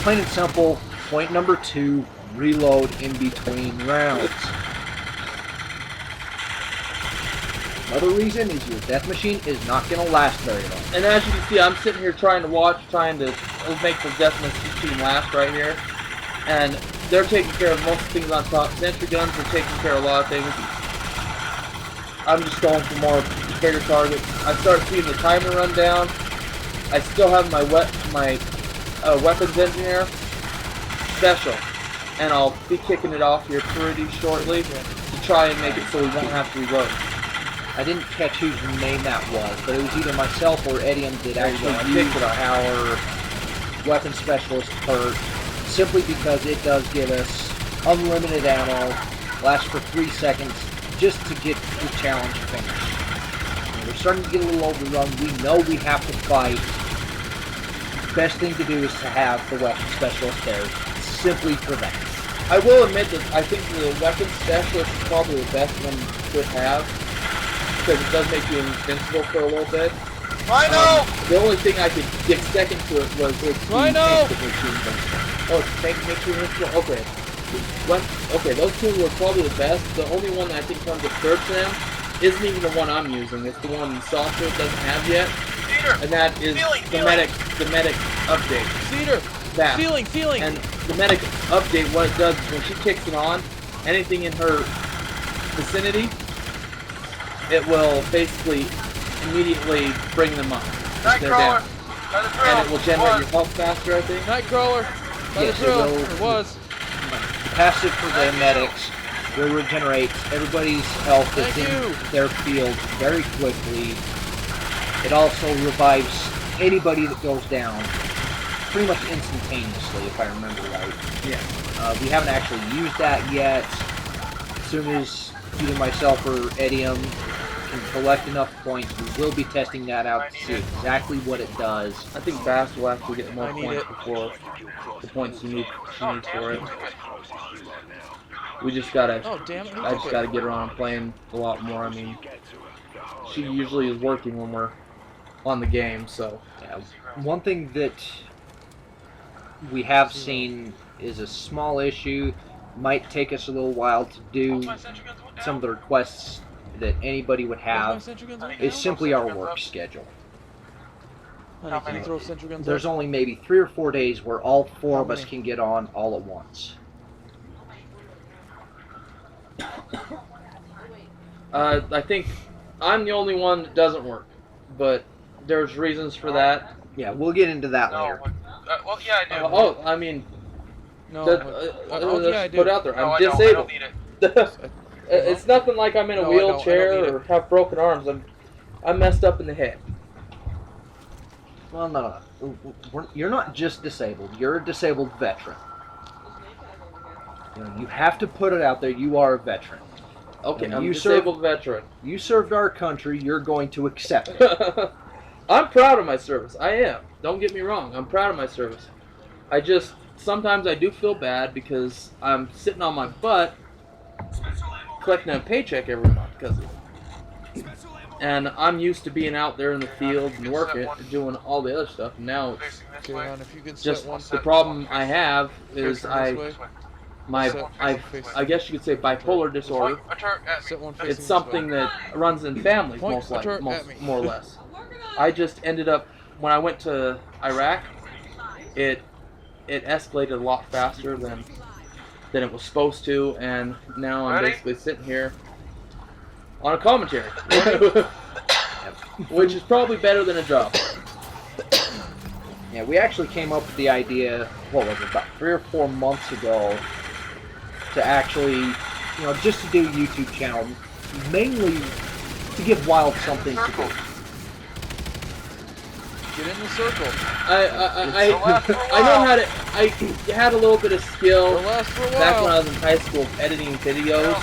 plain and simple. Point number 2. Reload in between rounds. Another reason is your death machine is not going to last very long. And as you can see, I'm sitting here trying to make the death machine last right here. And they're taking care of most things on top. Sentry guns are taking care of a lot of things. I'm just going for more bigger targets. I start seeing the timer run down. I still have my weapons engineer special. And I'll be kicking it off here pretty shortly to try and make it so we won't have to reload. I didn't catch whose name that was, but it was either myself or Edium that actually used our weapon specialist perk, simply because it does give us unlimited ammo, lasts for 3 seconds, just to get the challenge finished. And we're starting to get a little overrun. We know we have to fight. The best thing to do is to have the weapon specialist there, simply for that. I will admit that I think the weapon specialist is probably the best one to have, because it does make you invincible for a little bit. Rhino! The only thing I could get second to it was the tank Rhino! that makes you invincible. Oh, tank makes you invincible? Okay. Okay, those two were probably the best. The only one that I think comes up third to them isn't even the one I'm using. It's the one Software doesn't have yet. Cedar! And that is the medic update. Cedar! That. Ceiling! And the medic update, what it does is when she kicks it on, anything in her vicinity, it will basically immediately bring them up. They're down. And it will generate your health faster, I think. Nightcrawler! Yes, it will. It was. Passive for the medics will regenerate everybody's health that's Thank in you. their field very quickly. It also revives anybody that goes down pretty much instantaneously, if I remember right. Yeah. We haven't actually used that yet. As soon as either myself or Edium can collect enough points, we will be testing that out to see exactly what it does. I think Bass will actually get more I need points it. before the points she needs for it. We just gotta. Oh, damn it. I just gotta get her on playing a lot more. I mean, she usually is working when we're on the game, so. Yeah, one thing that we have seen is a small issue. Might take us a little while to do some of the requests that anybody would have. Is simply our work schedule. Honey, can you throw sentry guns There's up? only maybe 3 or 4 days where all 4 of us can get on all at once. I think I'm the only one that doesn't work, but there's reasons for that. Yeah, we'll get into that later. Well, yeah, I do. I mean, No, let's yeah, I do. put it out there. No, I'm I don't. I disabled. don't need it. It's nothing like I'm in a No, I don't. I don't wheelchair need or it. have broken arms. I'm messed up in the head. Well, no. You're not just disabled. You're a disabled veteran. You have to put it out there. You are a veteran. Okay, And I'm a you disabled veteran. You served our country. You're going to accept it. I'm proud of my service. I am. Don't get me wrong. I'm proud of my service. I just sometimes I do feel bad because I'm sitting on my butt collecting a paycheck every month because of it. And I'm used to being out there in the field and working, doing all the other stuff. And now it's Okay, hon, if you can just set one the problem I have is facing this way. I guess you could say bipolar disorder. Set one facing It's this something way. that runs in families, Point most a turret likely, at me. more or less. I just ended up when I went to Iraq. It escalated a lot faster than it was supposed to, and now I'm basically sitting here on a commentary, which is probably better than a job. Yeah, we actually came up with the idea, what was it, about 3 or 4 months ago, to actually, just to do a YouTube channel, mainly to give Wild something to do. Get in the circle. I know how to. I had a little bit of skill It'll last for a while. back when I was in high school editing videos.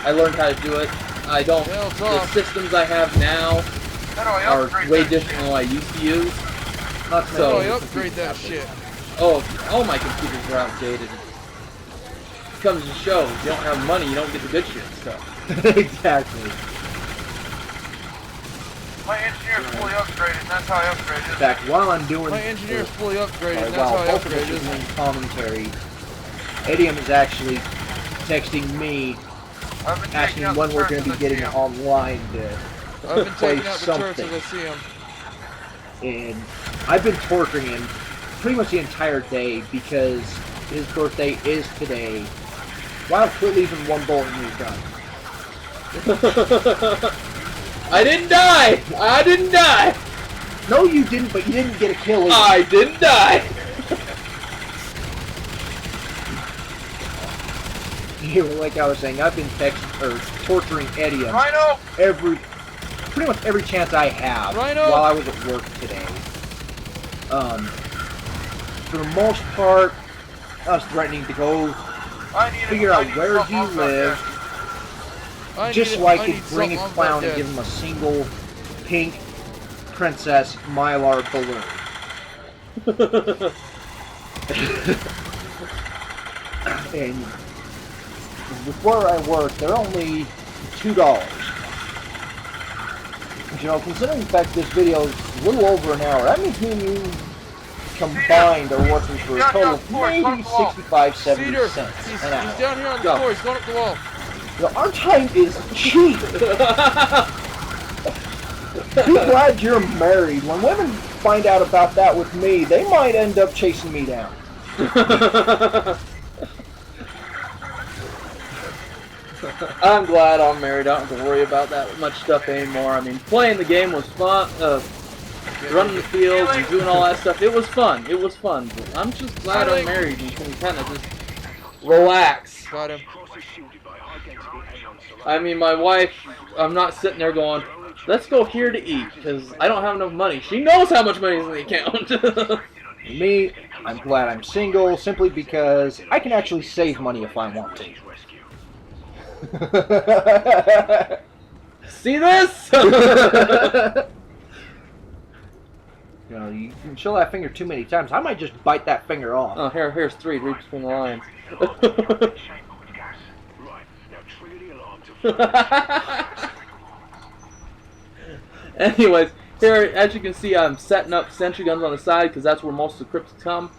I learned how to do it. I don't. Hell, it's The off. systems I have now are way different than what I used to use. Not How So- do I upgrade that shit? Oh, all my computers are outdated. Comes to show, you don't have money, you don't get the good shit. So. Exactly. My engineer's fully upgraded, that's how I upgraded. In fact, while I'm doing... My engineer's fully upgraded, Sorry, that's while how I both of us are upgraded. doing commentary, Edium is actually texting me, asking when we're going to be getting online to I've been play taking out the turrets something. as I see them. And I've been torturing him pretty much the entire day because his birthday is today. Wild quit leaving one bullet in his gun. I didn't die! I didn't die! No, you didn't, but you didn't get a kill either. I didn't die! Like I was saying, I've been torturing Edium Rhino! pretty much every chance I have Rhino! while I was at work today. For the most part, I was threatening to go figure out where he lived, just so I could bring a clown and give him a single pink princess mylar balloon. And before I work, they're only $2. You know, considering the fact this video is a little over an hour, that means me and you combined are working for a total of maybe 65, 70 cents an hour. He's down here on the floor. He's going up the wall. You know, our time is cheap. Be glad you're married. When women find out about that with me, they might end up chasing me down. I'm glad I'm married. I don't have to worry about that much stuff anymore. I mean, playing the game was fun. Running the fields and doing all that stuff, it was fun. It was fun. But I'm just glad I'm married and can kind of just relax. Got him. I mean, my wife, I'm not sitting there going, let's go here to eat, because I don't have enough money. She knows how much money is in the account. Me, I'm glad I'm single, simply because I can actually save money if I want to. See this? You know, you can show that finger too many times, I might just bite that finger off. Oh, here's 3. Read between the lines. Anyways, here, as you can see, I'm setting up sentry guns on the side because that's where most of the crypts come.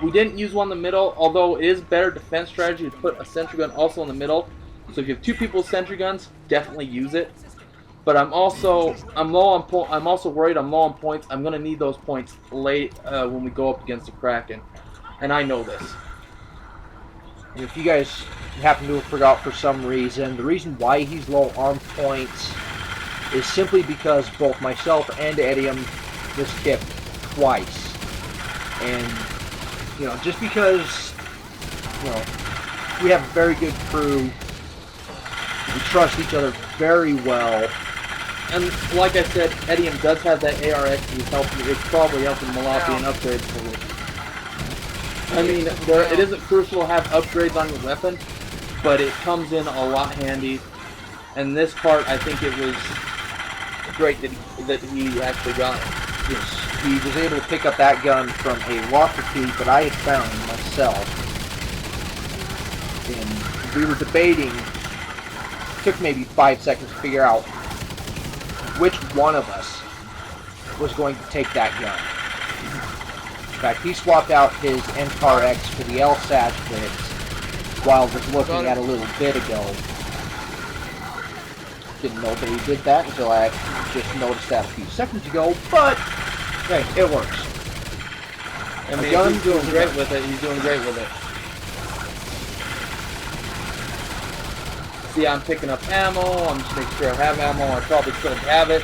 We didn't use one in the middle, although it is better defense strategy to put a sentry gun also in the middle. So if you have 2 people's sentry guns, definitely use it. But I'm also worried I'm low on points. I'm gonna need those points late when we go up against the Kraken, and I know this. And if you guys happen to have forgot for some reason, the reason why he's low arm points is simply because both myself and Eddie was kicked twice. And, you know, just because, you know, we have a very good crew, we trust each other very well. And like I said, Eddie does have that ARX he's helping. It's probably helping him a lot being upgrades for it. I mean, it isn't crucial to have upgrades on your weapon, but it comes in a lot handy. And this part, I think it was great that he actually got it. Yes, he was able to pick up that gun from a locker key that I had found myself. And we were debating, it took maybe 5 seconds to figure out which one of us was going to take that gun. In fact, he swapped out his NCAR-X for the LSAT bit while was looking at a little bit ago. Didn't know that he did that until I just noticed that a few seconds ago, but hey, it works. I mean, he's doing great with it. He's doing great with it. See, I'm picking up ammo. I'm just making sure I have ammo. I probably still have it.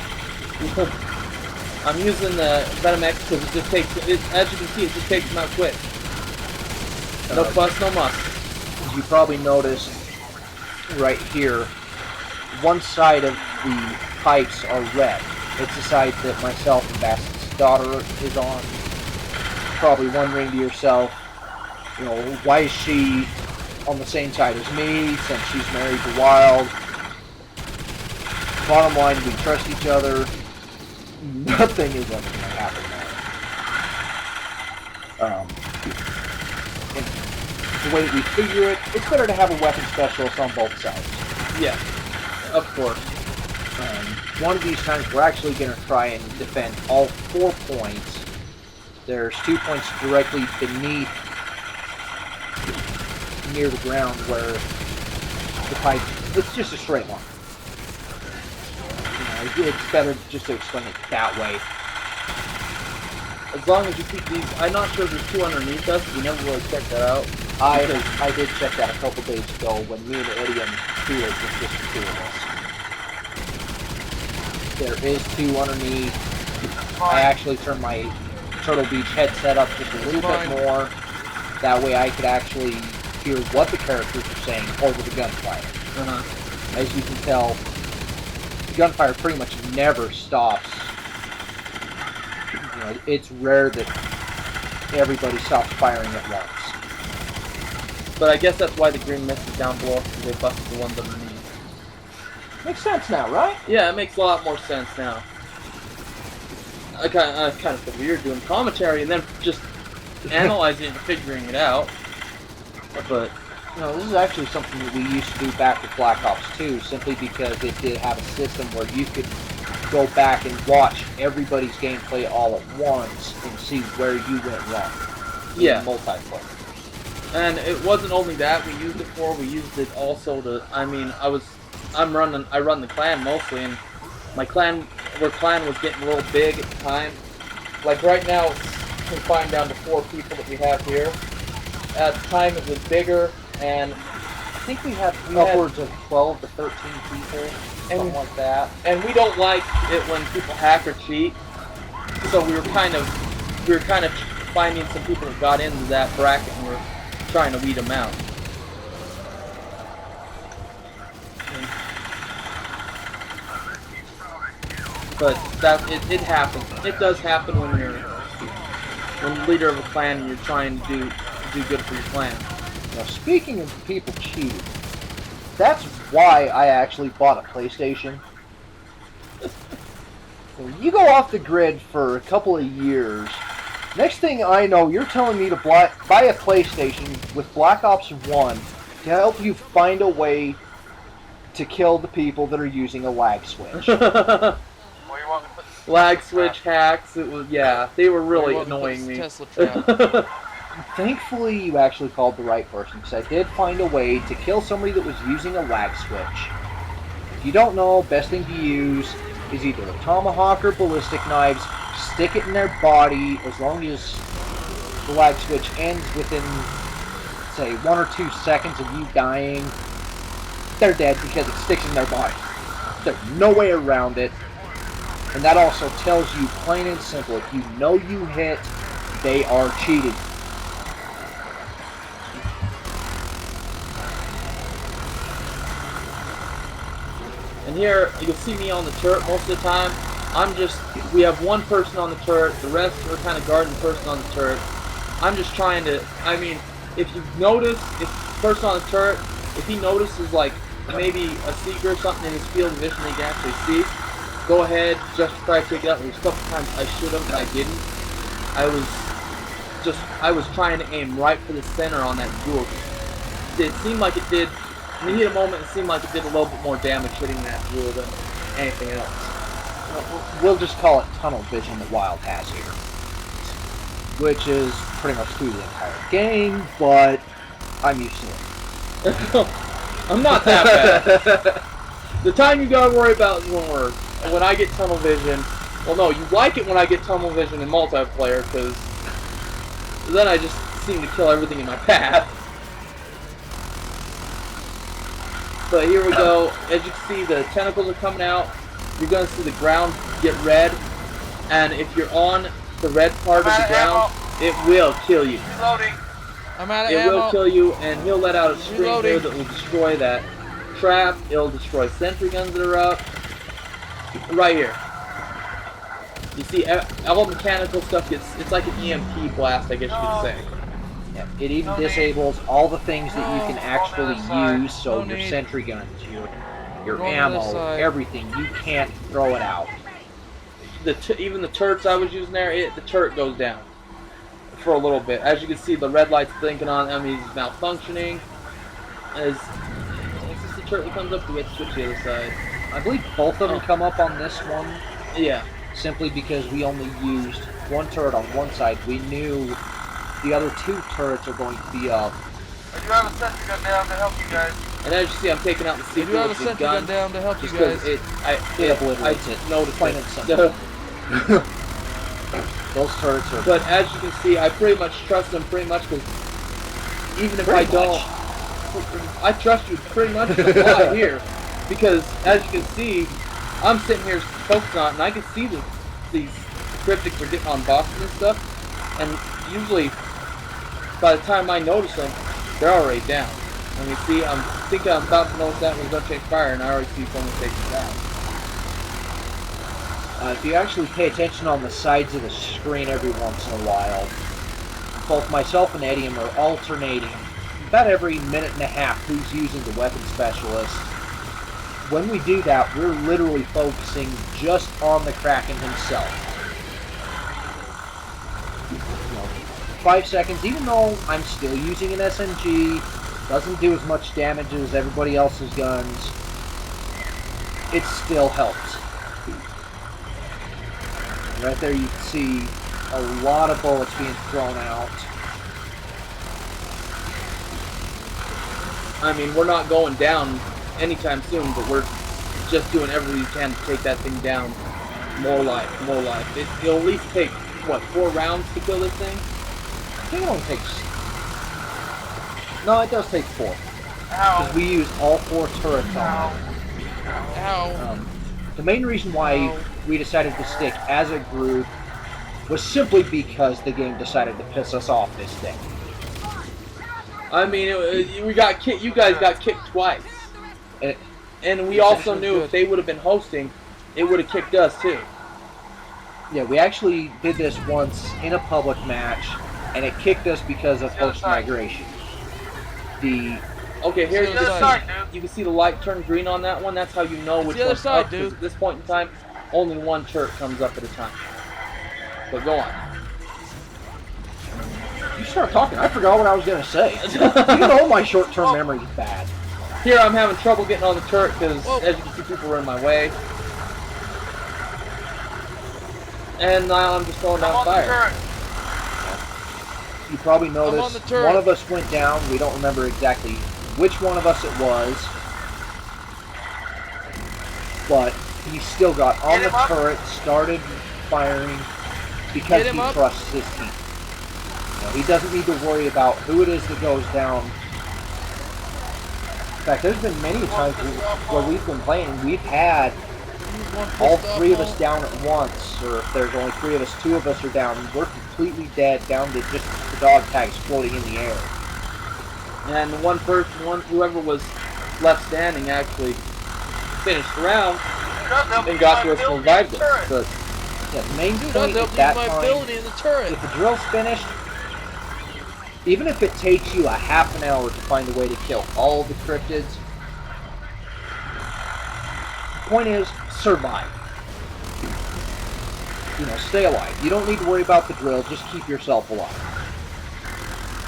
I'm using the Venom X because it just takes, as you can see, it just takes them out quick. No fuss, no muss. As you probably noticed right here, one side of the pipes are red. It's the side that myself and Bassett's daughter is on. Probably wondering to yourself, you know, why is she on the same side as me since she's married to Wild? Bottom line, we trust each other. Nothing is ever going to happen there. And the way that we figure it, it's better to have a weapon specialist on both sides. Yeah, of course. One of these times we're actually going to try and defend all 4 points. There's 2 points directly beneath, near the ground, where the pipe, it's just a straight line. You know, it's better just to explain it that way. As long as you keep these, I'm not sure if there's 2 underneath us. We never really checked that out. I did check that a couple days ago when me and Eddie and Felix was just the 2 of us. There is 2 underneath. I actually turned my Turtle Beach headset up just a little bit more. That way I could actually hear what the characters are saying over the gunfire. As you can tell, the gunfire pretty much never stops. You know, it's rare that everybody stops firing at once. But I guess that's why the green mist is down below, because they busted the ones underneath. Makes sense now, right? Yeah, it makes a lot more sense now. I kind of feel weird doing commentary and then just analyzing it and figuring it out. But no, this is actually something that we used to do back with Black Ops 2, simply because it did have a system where you could go back and watch everybody's gameplay all at once and see where you went wrong. Yeah. Multiplayer. And it wasn't only that we used it for. We used it also to. I mean, I run the clan mostly, and our clan was getting a little big at the time. Like right now, it's confined down to 4 people that we have here. At the time, it was bigger, and I think we had upwards of 12 to 13 people, something like that. And we don't like it when people hack or cheat, so we were kind of finding some people that got into that bracket, and we're trying to weed them out. But it happens. It does happen when you're the leader of a clan and you're trying to do good for your clan. Now, speaking of people cheating, that's why I actually bought a PlayStation. You go off the grid for a couple of years. Next thing I know, you're telling me to buy a PlayStation with Black Ops 1 to help you find a way to kill the people that are using a lag switch. Lag switch hacks. It was they were really annoying me. Tesla trap. Thankfully, you actually called the right person, because I did find a way to kill somebody that was using a lag switch. If you don't know, best thing to use is either a tomahawk or ballistic knives. Stick it in their body. As long as the lag switch ends within, say, 1 or 2 seconds of you dying, they're dead because it sticks in their body. There's no way around it. And that also tells you, plain and simple, if you know you hit, they are cheating. And here, you'll see me on the turret most of the time. We have one person on the turret, the rest are kind of guarding the person on the turret. I'm just trying to, I mean, if you notice, if the person on the turret, if he notices like maybe a seeker or something in his field of vision that he can actually see, go ahead, just try to take it out. There's a couple times I should have, and I didn't. I was trying to aim right for the center on that jewel. It seemed like it did, when you hit a moment, it seemed like it did a little bit more damage hitting that jewel than anything else. We'll just call it tunnel vision that Wild has here. Which is pretty much through the entire game, but I'm used to it. I'm not that bad. The time you gotta worry about is when I get tunnel vision. Well, no, you like it when I get tunnel vision in multiplayer, because then I just seem to kill everything in my path. But here we go. As you can see, the tentacles are coming out. You're going to see the ground get red. And if you're on the red part of the ground, it will kill you. Reloading. I'm out of ammo. It will kill you, and he'll let out a string here that will destroy that trap. It'll destroy sentry guns that are up. Right here. You see, all mechanical stuff it's like an EMP blast, I guess you could say. Yeah, it even disables all the things that you can actually use, so your sentry guns, your ammo, everything, you can't throw it out. Even the turrets I was using there, the turret goes down for a little bit. As you can see, the red light's blinking on, that means it's malfunctioning. Is this the turret that comes up? We have to switch to the other side. I believe both of them come up on this one. Yeah. Simply because we only used one turret on one side. We knew the other 2 turrets are going to be up. I do have a sentry gun down to help you guys. And as you see, I'm taking out the sequel I do have a with the sentry gun down to help you guys. It obliterates it. Noticed plain and simple. Those turrets are... But as you can see, I pretty much trust them pretty much, because even if I don't... I trust you pretty much a lot here. Because as you can see, I'm sitting here focusing on it, and I can see these cryptics are getting on boxes and stuff, and usually by the time I notice them, they're already down. And you see, I'm thinking I'm about to notice that when it's going to take fire, and I already see someone taking it down. If you actually pay attention on the sides of the screen every once in a while, both myself and Eddie are alternating about every minute and a half who's using the weapon specialist. When we do that, we're literally focusing just on the Kraken himself. 5 seconds, even though I'm still using an SMG, doesn't do as much damage as everybody else's guns, it still helps. Right there you can see a lot of bullets being thrown out. I mean, we're not going down anytime soon, but we're just doing everything we can to take that thing down. More life, more life. It'll at least take, what, 4 rounds to kill this thing? I think it only takes... No, it does take 4. Because we use all 4 turrets on it. Ow. The main reason why we decided to stick as a group was simply because the game decided to piss us off this day. I mean, we got kicked. You guys got kicked twice, and we also knew if they would have been hosting, it would have kicked us too. Yeah, we actually did this once in a public match, and it kicked us because of host migration. Okay, here's you can see the light turn green on that one. That's how you know which one's up. Because at this point in time, only one turret comes up at a time. But go on. You start talking, I forgot what I was going to say. You know my short-term memory is bad. Here I'm having trouble getting on the turret because, as you can see, people are in my way. And now I'm just going down fire. You probably noticed one of us went down. We don't remember exactly which one of us it was. But he still got on the turret, started firing because he trusts his team. He doesn't need to worry about who it is that goes down. In fact, there's been many times where we've been playing, we've had all 3 of us down at once, or if there's only 3 of us, 2 of us are down, and we're completely dead, down to just the dog tags floating in the air. And the one person, whoever was left standing, actually finished the round and got to us and revived it. But yeah, the main point at that time, if the drill's finished, even if it takes you a half an hour to find a way to kill all the cryptids, the point is, survive. Stay alive. You don't need to worry about the drill, just keep yourself alive.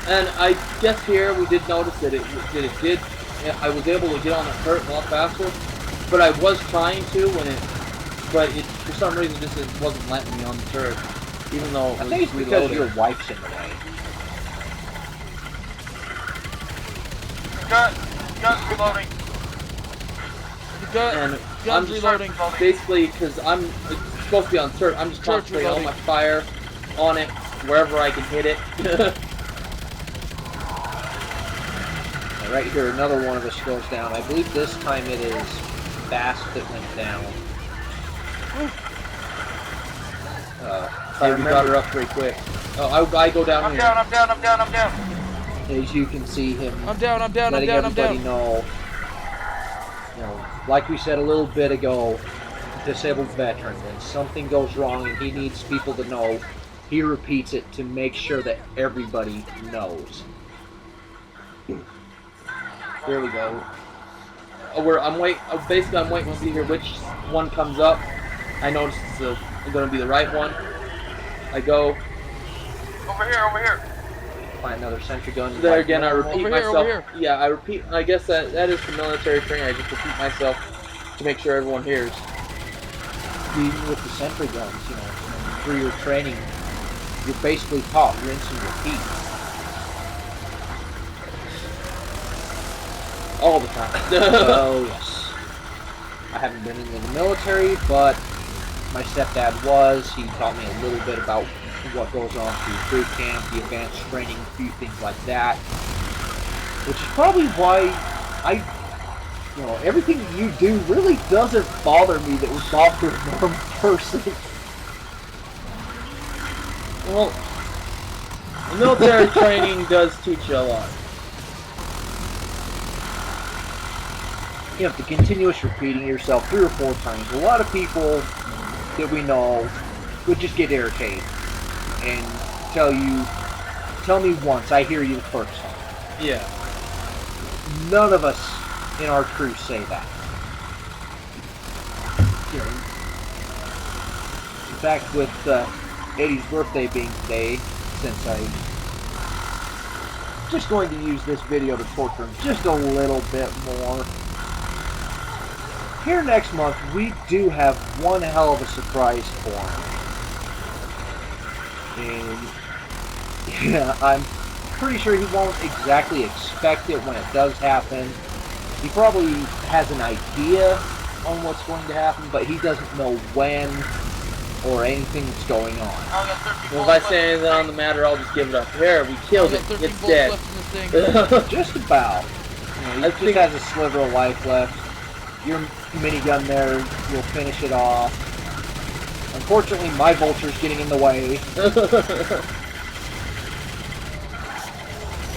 And I guess here we did notice that I was able to get on the turret a lot faster, but I was trying to but for some reason just it wasn't letting me on the turret, even though it was I think it's because your wife's in the way. Guns reloading. And I'm just reloading. Basically, because I'm supposed to be on turret, I'm just concentrating all my fire on it wherever I can hit it. Right here, another one of us goes down. I believe this time it is Fast that went down. I got her up pretty quick. Oh, I go down here. I'm down. As you can see him I'm down. everybody know, like we said a little bit ago, disabled veteran, when something goes wrong and he needs people to know, he repeats it to make sure that everybody knows. There we go. Basically, I'm waiting to see here which one comes up. I noticed it's going to be the right one. I go. Over here. Find another sentry gun. There again, I repeat myself. Yeah, I repeat. I guess that is for military training. I just repeat myself to make sure everyone hears. Even with the sentry guns, through your training, you're basically taught rinse and repeat. All the time. Oh, yes. I haven't been in the military, but my stepdad was. He taught me a little bit about what goes on through boot camp, the advanced training, a few things like that. Which is probably why everything you do really doesn't bother me that would bother a normal person. Well, military training does teach you a lot. The continuous repeating yourself 3 or 4 times. A lot of people that we know would just get irritated and tell me once, I hear you the first time. Yeah. none of us in our crew say that. In fact, with Eddie's birthday being today, since I'm just going to use this video to torture him just a little bit more. Here next month, we do have one hell of a surprise for him. And yeah, I'm pretty sure he won't exactly expect it when it does happen. He probably has an idea on what's going to happen, but he doesn't know when or anything that's going on. Well, if I say anything on the matter, I'll just give it up. Here, we killed it. It's dead. Just about. You know, he just has a sliver of life left. Your minigun there, you'll finish it off. Unfortunately, my vulture's getting in the way.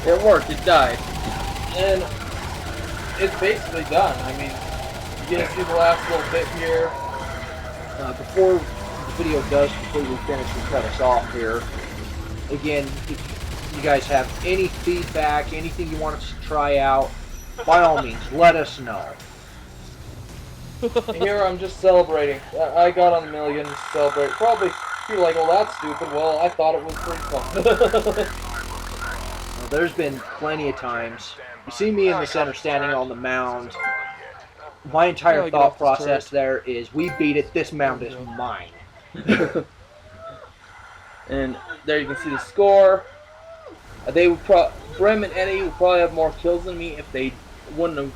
It worked. It died. And it's basically done. I mean, you get to see the last little bit here. Before the video does completely finish and cut us off here, again, if you guys have any feedback, anything you want us to try out, by all means, let us know. Here I'm just celebrating. I got on the million to celebrate. Probably you're like, well, that's stupid. Well, I thought it was pretty fun. Well, there's been plenty of times. You see me in the center standing on the mound. My entire thought process there is, we beat it, this mound is mine. And there you can see the score. They would Brim and Eddie would probably have more kills than me if they wouldn't have